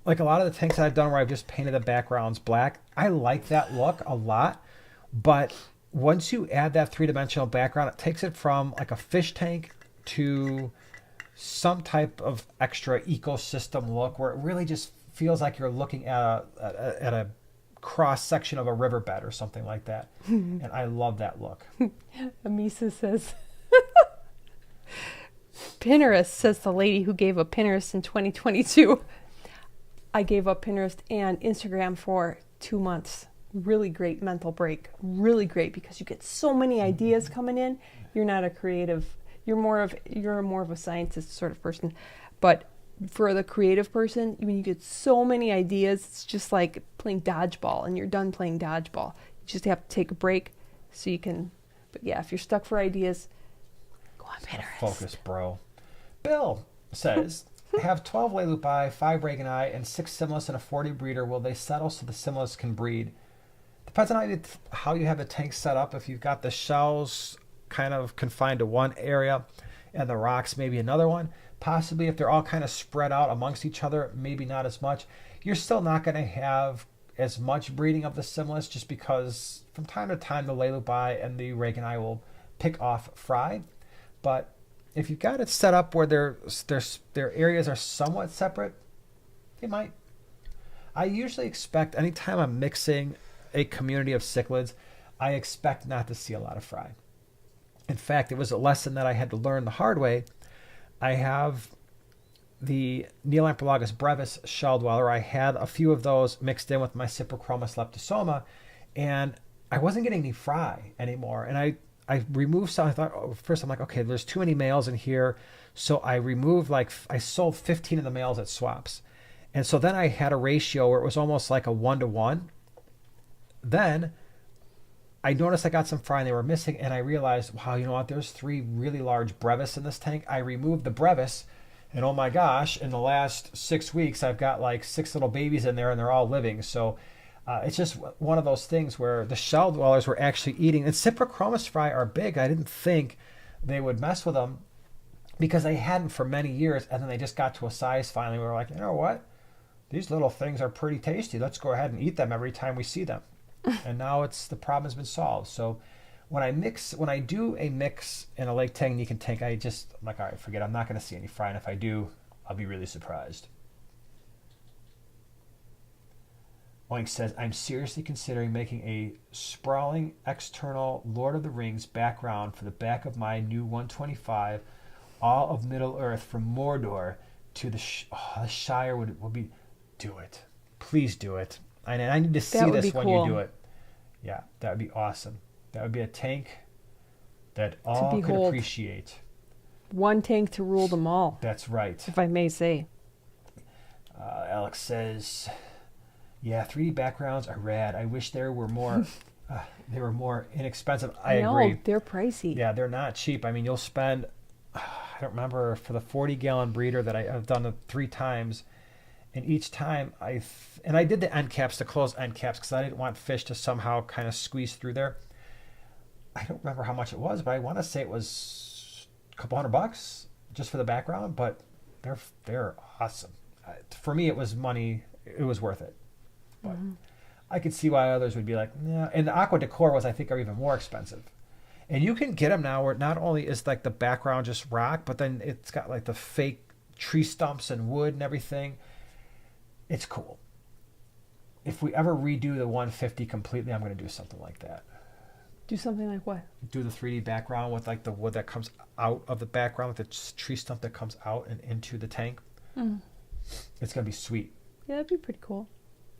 like a lot of the tanks that I've done where I've just painted the backgrounds black, I like that look a lot. But once you add that 3-dimensional background, it takes it from like a fish tank to some type of extra ecosystem look where it really just feels like you're looking at a cross section of a riverbed or something like that. And I love that look. Amisa says, Pinterest, says the lady who gave up Pinterest in 2022. I gave up Pinterest and Instagram for 2 months. Really great mental break. Really great because you get so many ideas coming in. You're not a creative. you're more of a scientist sort of person, but for the creative person, when you get so many ideas, it's just like playing dodgeball, and you're done playing dodgeball. You just have to take a break so you can. But yeah, if you're stuck for ideas, go on Pinterest. Focus, bro. Bill says, have 12 Lelupi, 5 Regani, and 6 Simulus and a 40 breeder. Will they settle so the Simulus can breed? Depends on how you have the tank set up. If you've got the shells kind of confined to one area and the rocks maybe another one, possibly if they're all kind of spread out amongst each other, maybe not as much. You're still not going to have as much breeding of the Simulus just because from time to time the Lelupi and the Regani will pick off fry. But if you've got it set up where their areas are somewhat separate, they might. I usually expect anytime I'm mixing a community of cichlids, I expect not to see a lot of fry. In fact, it was a lesson that I had to learn the hard way. I have the Neolamprologus brevis shell dweller. I had a few of those mixed in with my Cyprochromis leptosoma, and I wasn't getting any fry anymore. And I removed some. I thought, first I'm like, okay, there's too many males in here. So I removed, I sold 15 of the males at swaps. And so then I had a ratio where it was almost like a 1-to-1. Then I noticed I got some fry and they were missing, and I realized, wow, you know what? There's 3 really large brevis in this tank. I removed the brevis, and oh my gosh, in the last 6 weeks, I've got like 6 little babies in there, and they're all living. So it's just one of those things where the shell dwellers were actually eating. And Cyprochromis fry are big. I didn't think they would mess with them because they hadn't for many years, and then they just got to a size finally where we're like, you know what? These little things are pretty tasty. Let's go ahead and eat them every time we see them. And now the problem has been solved. So when I do a mix in a Lake Tanganyika tank, I'm like, all right, forget it. I'm not going to see any fry. And if I do, I'll be really surprised. Oink says, I'm seriously considering making a sprawling external Lord of the Rings background for the back of my new 125, all of Middle Earth from Mordor to the Shire would be, do it. Please do it. And I need to see this when you do it. Yeah, that would be awesome. That would be a tank that all could appreciate. One tank to rule them all. That's right. If I may say. Alex says, yeah, 3D backgrounds are rad. I wish there were more. They were more inexpensive. I agree. They're pricey. Yeah, they're not cheap. I mean, you'll spend, I don't remember, for the 40-gallon breeder that I've done it 3 times. And each time I did the end caps, the closed end caps, because I didn't want fish to somehow kind of squeeze through there. I don't remember how much it was, but I want to say it was a couple $100 just for the background. But they're awesome. For me, it was money. It was worth it. But I could see why others would be like, yeah. And the Aqua Decor I think, are even more expensive. And you can get them now where not only is like the background just rock, but then it's got like the fake tree stumps and wood and everything. It's cool. If we ever redo the 150 completely, I'm going to do something like that. Do something like what? Do the 3D background with like the wood that comes out of the background, with the tree stump that comes out and into the tank. It's going to be sweet. Yeah, that'd be pretty cool.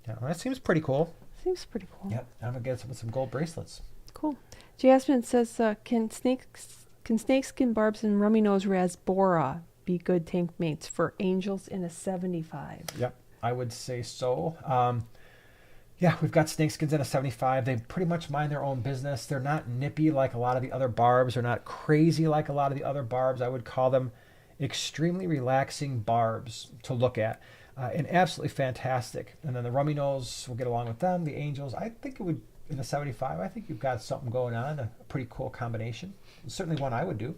Yeah, well, that seems pretty cool. Seems pretty cool. Yep, I'm going to get some gold bracelets. Cool. Jasmine says, can snakeskin barbs and rummy nose rasbora be good tank mates for angels in a 75? Yep. I would say so. Yeah, we've got snakeskins in a 75. They pretty much mind their own business. They're not nippy like a lot of the other barbs. They're not crazy like a lot of the other barbs. I would call them extremely relaxing barbs to look at, and absolutely fantastic. And then the rummy nose will get along with them. The angels, I think it would, in a 75, I think you've got something going on, a pretty cool combination. Certainly one I would do.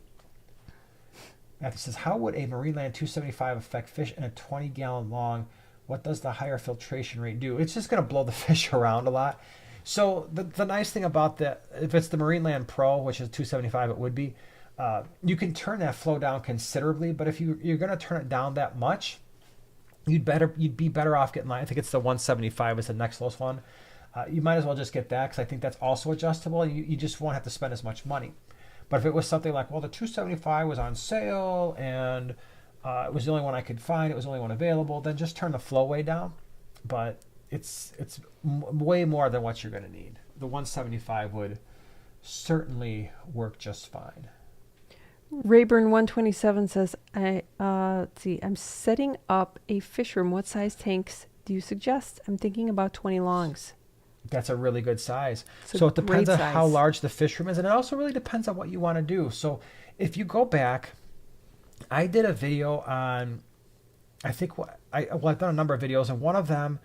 Matthew says, how would a Marineland 275 affect fish in a 20-gallon long? What does the higher filtration rate do? It's just going to blow the fish around a lot. So the nice thing about that, if it's the Marineland Pro, which is 275, it would be, you can turn that flow down considerably. But if you're going to turn it down that much, you'd be better off getting, I think it's the 175 is the next lowest one. You might as well just get that, because I think that's also adjustable. You just won't have to spend as much money. But if it was something like, well, the 275 was on sale and it was the only one I could find, it was the only one available, then just turn the flow way down. But it's way more than what you're going to need. The 175 would certainly work just fine. Rayburn 127 says, let's see, I'm setting up a fish room. What size tanks do you suggest? I'm thinking about 20 longs. That's a really good size. It's a So it depends great on how size. large the fish room is, and it also really depends on what you want to do. So if you go back, I did a video on, I think I've done a number of videos, and one of them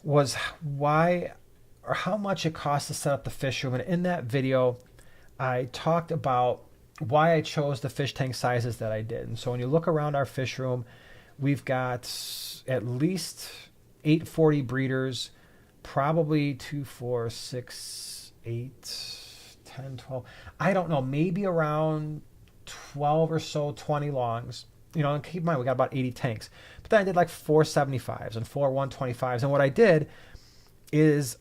was why or how much it costs to set up the fish room. And in that video, I talked about why I chose the fish tank sizes that I did. And so when you look around our fish room, we've got at least 840 breeders, probably 2, 4, 6, 8, 10, 12. I don't know, maybe around 12 or so, 20 longs. You know, and keep in mind, we got about 80 tanks. But then I did like 475s and 125s. And what I did is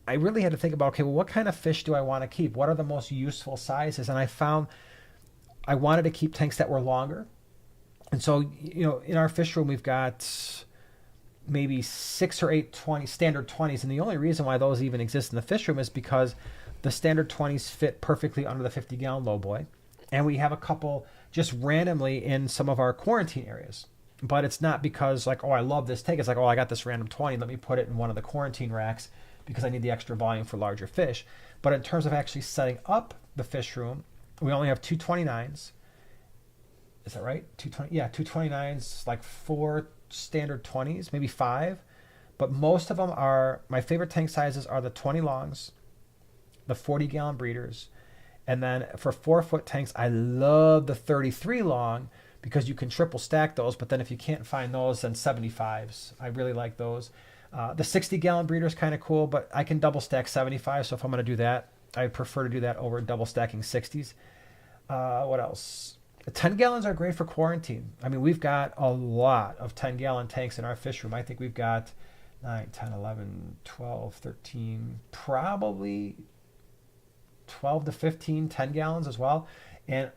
I really had to think about, okay, well, what kind of fish do I want to keep? What are the most useful sizes? And I found I wanted to keep tanks that were longer. And so, you know, in our fish room, we've got maybe 6 or 8 standard 20s. And the only reason why those even exist in the fish room is because the standard 20s fit perfectly under the 50-gallon lowboy. And we have a couple just randomly in some of our quarantine areas. But it's not because like, oh, I love this tank. It's like, oh, I got this random 20. Let me put it in one of the quarantine racks because I need the extra volume for larger fish. But in terms of actually setting up the fish room, we only have 229s. Is that right? 220? Yeah, 229s, like 4 standard 20s, maybe 5. But most of them are, my favorite tank sizes are the 20 longs, the 40-gallon breeders. And then for 4-foot tanks, I love the 33 long because you can triple stack those. But then if you can't find those, then 75s. I really like those. The 60-gallon breeder is kind of cool, but I can double stack 75. So if I'm going to do that, I prefer to do that over double stacking 60s. What else? 10 gallons are great for quarantine. I mean, we've got a lot of 10-gallon tanks in our fish room. I think we've got 9, 10, 11, 12, 13, probably 12 to 15 10 gallons as well. And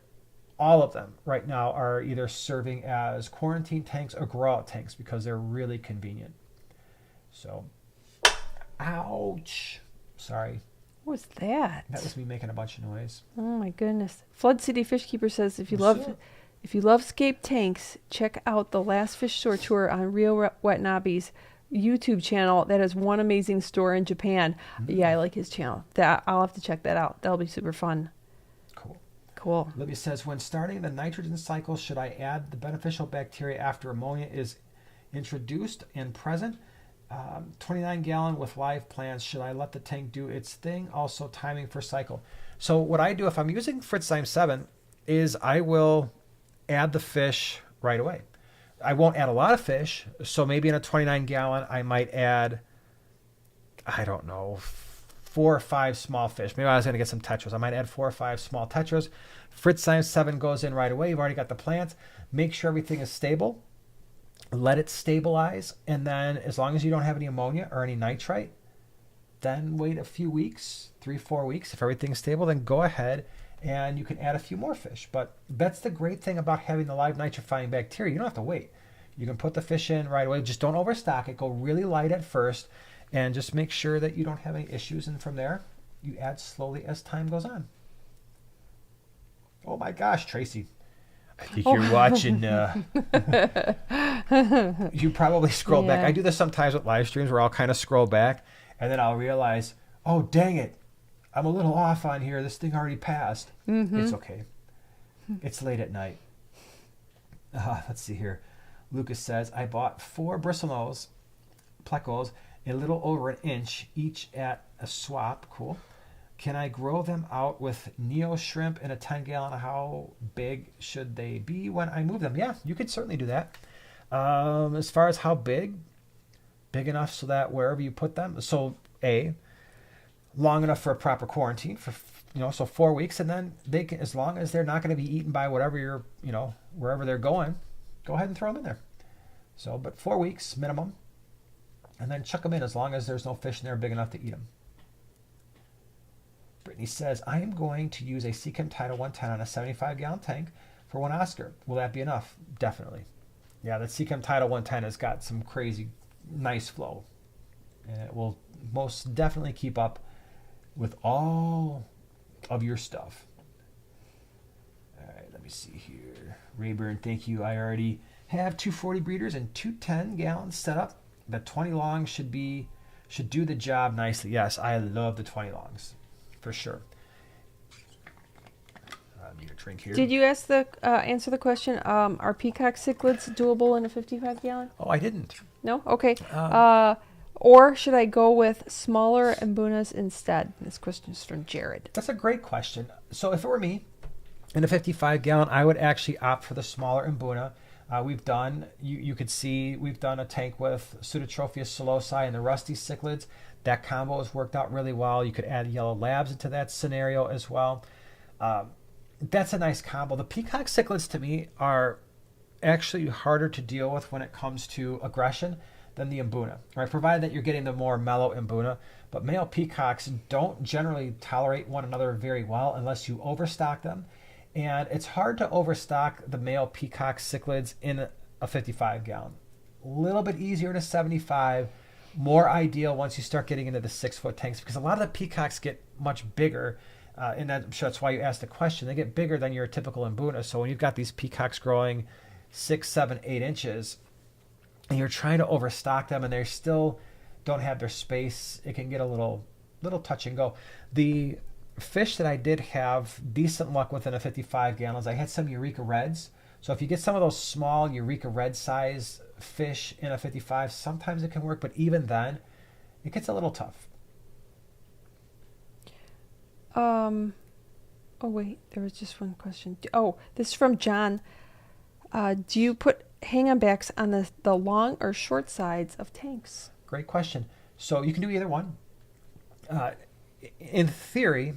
all of them right now are either serving as quarantine tanks or grow out tanks because they're really convenient. So, ouch. Sorry. What was that? That was me making a bunch of noise. Oh my goodness. Flood City Fish Keeper says if you love scape tanks, check out the Last Fish Store tour on Real Watanabe's YouTube channel. That is one amazing store in Japan. Mm-hmm. Yeah, I like his channel. I'll have to check that out. That'll be super fun. Cool. Libby says, when starting the nitrogen cycle, should I add the beneficial bacteria after ammonia is introduced and present? 29-gallon with live plants. Should I let the tank do its thing? Also, timing for cycle. So what I do if I'm using Fritzheim 7 is I will add the fish right away. I won't add a lot of fish. So maybe in a 29-gallon, I might add, I don't know, 4 or 5 small fish. Maybe I was going to get some tetras. I might add 4 or 5 small tetras. Fritzheim 7 goes in right away. You've already got the plants. Make sure everything is stable. Let it stabilize, and then as long as you don't have any ammonia or any nitrite, then wait a few weeks, 3-4 weeks. If everything's stable, then go ahead and you can add a few more fish. But that's the great thing about having the live nitrifying bacteria. You don't have to wait. You can put the fish in right away. Just don't overstock it. Go really light at first and just make sure that you don't have any issues. And from there, you add slowly as time goes on. Oh my gosh, Tracy. I think you're watching. You probably scroll back. I do this sometimes with live streams where I'll kind of scroll back and then I'll realize, oh, dang it. I'm a little off on here. This thing already passed. Mm-hmm. It's okay. It's late at night. Let's see here. Lucas says, I bought 4 bristlenose plecos, a little over an inch each at a swap. Cool. Can I grow them out with Neo shrimp in a 10-gallon? How big should they be when I move them? Yeah, you could certainly do that. As far as how big enough so that wherever you put them, so long enough for a proper quarantine for, so 4 weeks, and then they can, as long as they're not going to be eaten by whatever you're, wherever they're going, go ahead and throw them in there. So, but 4 weeks minimum, and then chuck them in as long as there's no fish in there big enough to eat them. Brittany says, I am going to use a Seachem Tidal 110 on a 75-gallon tank for 1 Oscar. Will that be enough? Definitely. Yeah, the Seachem Tidal 110 has got some crazy nice flow. And it will most definitely keep up with all of your stuff. All right, let Let me see here. Rayburn, thank you. I already have 240 breeders and 210 gallons set up. The 20 longs should do the job nicely. Yes, I love the 20 longs for sure. I need a drink here. Did you ask answer the question? Are peacock cichlids doable in a 55 gallon? Oh, I didn't. No? Okay. Or should I go with smaller Mbunas instead? This question is from Jared. That's a great question. So if it were me, in a 55 gallon, I would actually opt for the smaller Mbuna. We've done, you could see, we've done a tank with Pseudotropheus solosi and the rusty cichlids. That combo has worked out really well. You could add yellow labs into that scenario as well. That's a nice combo. The peacock cichlids to me are actually harder to deal with when it comes to aggression than the Mbuna, right? Provided that you're getting the more mellow Mbuna. But male peacocks don't generally tolerate one another very well unless you overstock them. And it's hard to overstock the male peacock cichlids in a 55 gallon. A little bit easier in a 75, more ideal once you start getting into the 6-foot tanks, because a lot of the peacocks get much bigger. And I'm sure that's why you asked the question. They get bigger than your typical Mbuna. So when you've got these peacocks growing 6, 7, 8 inches, and you're trying to overstock them and they still don't have their space, it can get a little touch and go. The fish that I did have decent luck with in a 55 gallons, I had some Eureka Reds. So if you get some of those small Eureka Red size fish in a 55, sometimes it can work, but even then, it gets a little tough. Oh wait, there was just one question. Oh, this is from John. Do you put hang-on backs on the long or short sides of tanks? Great question. So you can do either one. In theory,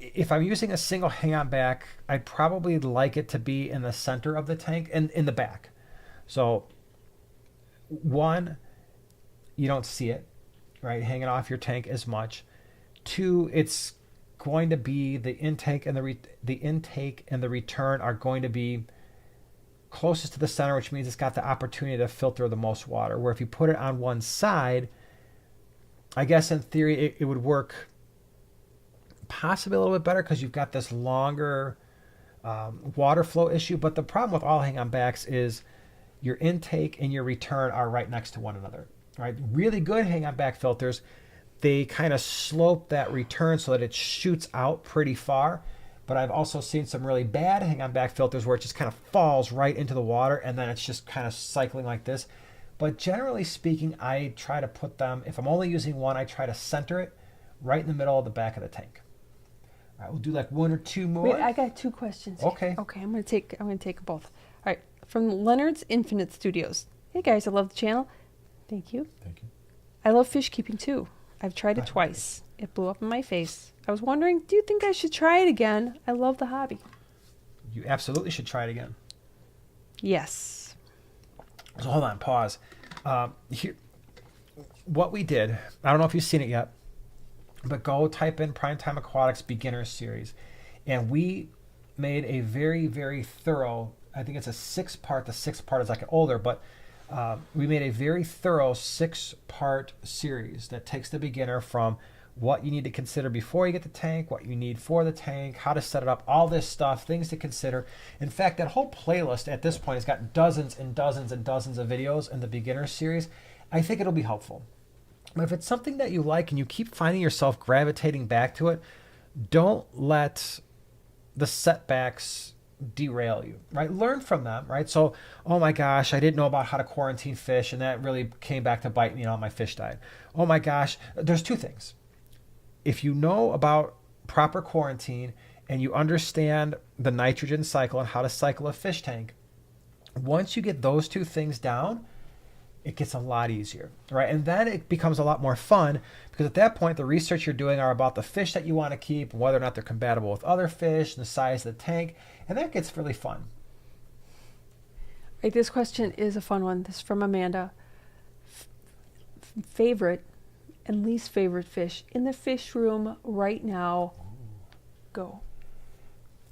if I'm using a single hang-on back, I'd probably like it to be in the center of the tank and in the back. So, one, you don't see it, right, hanging off your tank as much. Two, it's going to be the intake and the intake and the return are going to be closest to the center, which means it's got the opportunity to filter the most water. Where if you put it on one side, I guess in theory it would work possibly a little bit better because you've got this longer water flow issue. But the problem with all hang-on backs is your intake and your return are right next to one another. Right? Really good hang-on back filters, they kind of slope that return so that it shoots out pretty far. But I've also seen some really bad hang-on back filters where it just kind of falls right into the water and then it's just kind of cycling like this. But generally speaking, I try to put them, if I'm only using one, I try to center it right in the middle of the back of the tank. All right, we'll do like one or two more. Wait, I got two questions. Okay. Okay, I'm gonna take both. All right, from Leonard's Infinite Studios. Hey guys, I love the channel. Thank you. Thank you. I love fish keeping too. I've tried it twice. It blew up in my face. I was wondering, do you think I should try it again? I love the hobby. You absolutely should try it again. Yes. So hold on, pause. Here, what we did, I don't know if you've seen it yet, but go type in Primetime Aquatics Beginner Series. And we made a very, very thorough, I think it's a 6-part. The 6th part is like older, but we made a very thorough 6-part series that takes the beginner from what you need to consider before you get the tank, what you need for the tank, how to set it up, all this stuff, things to consider. In fact, that whole playlist at this point has got dozens and dozens and dozens of videos in the beginner series. I think it'll be helpful. But if it's something that you like and you keep finding yourself gravitating back to it, don't let the setbacks derail you, right? Learn from them, right? So, oh my gosh, I didn't know about how to quarantine fish, and that really came back to bite me on my fish diet. Oh my gosh, there's two things. If you know about proper quarantine and you understand the nitrogen cycle and how to cycle a fish tank, once you get those two things down, it gets a lot easier, right? And then it becomes a lot more fun because at that point, the research you're doing are about the fish that you want to keep, whether or not they're compatible with other fish, and the size of the tank, and that gets really fun. Right, this question is a fun one. This is from Amanda. Favorite and least favorite fish in the fish room right now. Go.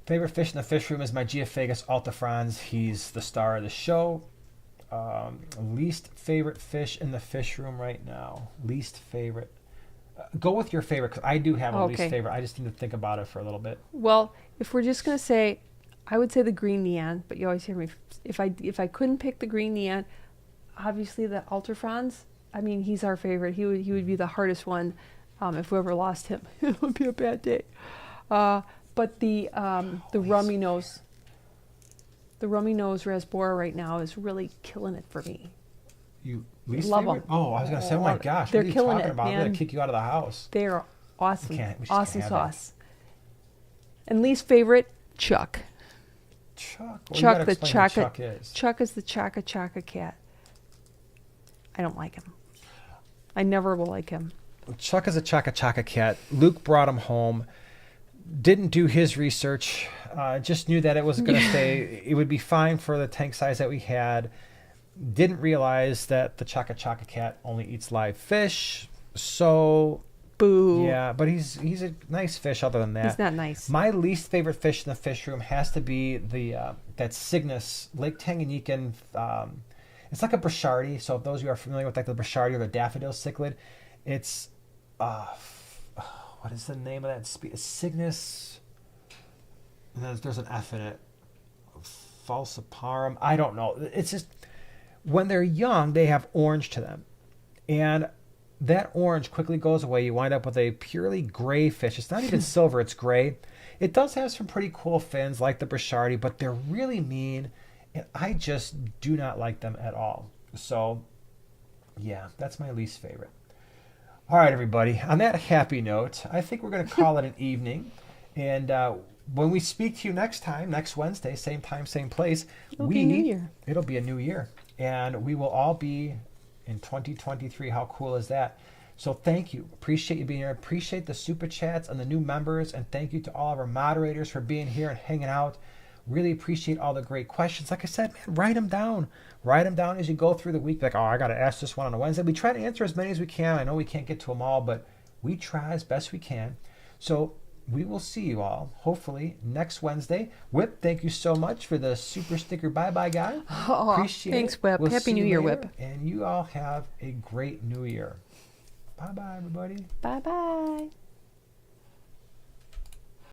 Favorite fish in the fish room is my Geophagus altifrons. He's the star of the show. Least favorite fish in the fish room right now. Least favorite. Go with your favorite, because I do have a least Okay. favorite. I just need to think about it for a little bit. Well, if we're just gonna say, I would say the green neon, but you always hear me. If I couldn't pick the green neon, obviously the ultrafrons. I mean, he's our favorite. He would be the hardest one. If we ever lost him, it would be a bad day. But the rummy nose, rasbora right now is really killing it for me. You least Love favorite? 'em. Oh, I was gonna say, oh my gosh, They're what are you killing talking it, about? I'm man. gonna kick you out of the house. They are awesome. We just Awesome can't have sauce. And least favorite, Chuck. Chuck. Well, Chuck you gotta the explain what Chaka. Chuck is. Chuck is the Chaka Chaka cat. I don't like him. I never will like him. Chuck is a Chaka Chaka cat. Luke brought him home. Didn't do his research. Just knew that it was going to stay. It would be fine for the tank size that we had. Didn't realize that the Chaka Chaka cat only eats live fish. So Boo. yeah, but he's a nice fish. Other than that, He's not nice. my least favorite fish in the fish room has to be that Cygnus Lake Tanganyikan. It's like a Brochardi. So if those of you are familiar with like the Brochardi or the daffodil cichlid, it's what is the name of that Cygnus? And there's an F in it. Falciparum. I don't know. It's just when they're young, they have orange to them, and that orange quickly goes away. You wind up with a purely gray fish. It's not even silver, it's gray. It does have some pretty cool fins like the Brochardi, but they're really mean, and I just do not like them at all. So, yeah, that's my least favorite. All right, everybody. On that happy note, I think we're going to call it an evening. And when we speak to you next time, next Wednesday, same time, same place, It'll be a new year. It'll be a new year. And we will all be in 2023. How cool is that? So thank you. Appreciate you being here. Appreciate the super chats and the new members. And thank you to all of our moderators for being here and hanging out. Really appreciate all the great questions. Like I said, man, write them down. Write them down as you go through the week. Like, oh, I got to ask this one on a Wednesday. We try to answer as many as we can. I know we can't get to them all, but we try as best we can. So we will see you all, hopefully, next Wednesday. Whip, thank you so much for the super sticker bye-bye guy. Oh, Appreciate thanks, it. Whip. We'll Happy see New you Year, later, Whip. And you all have a great new year. Bye-bye, everybody. Bye-bye.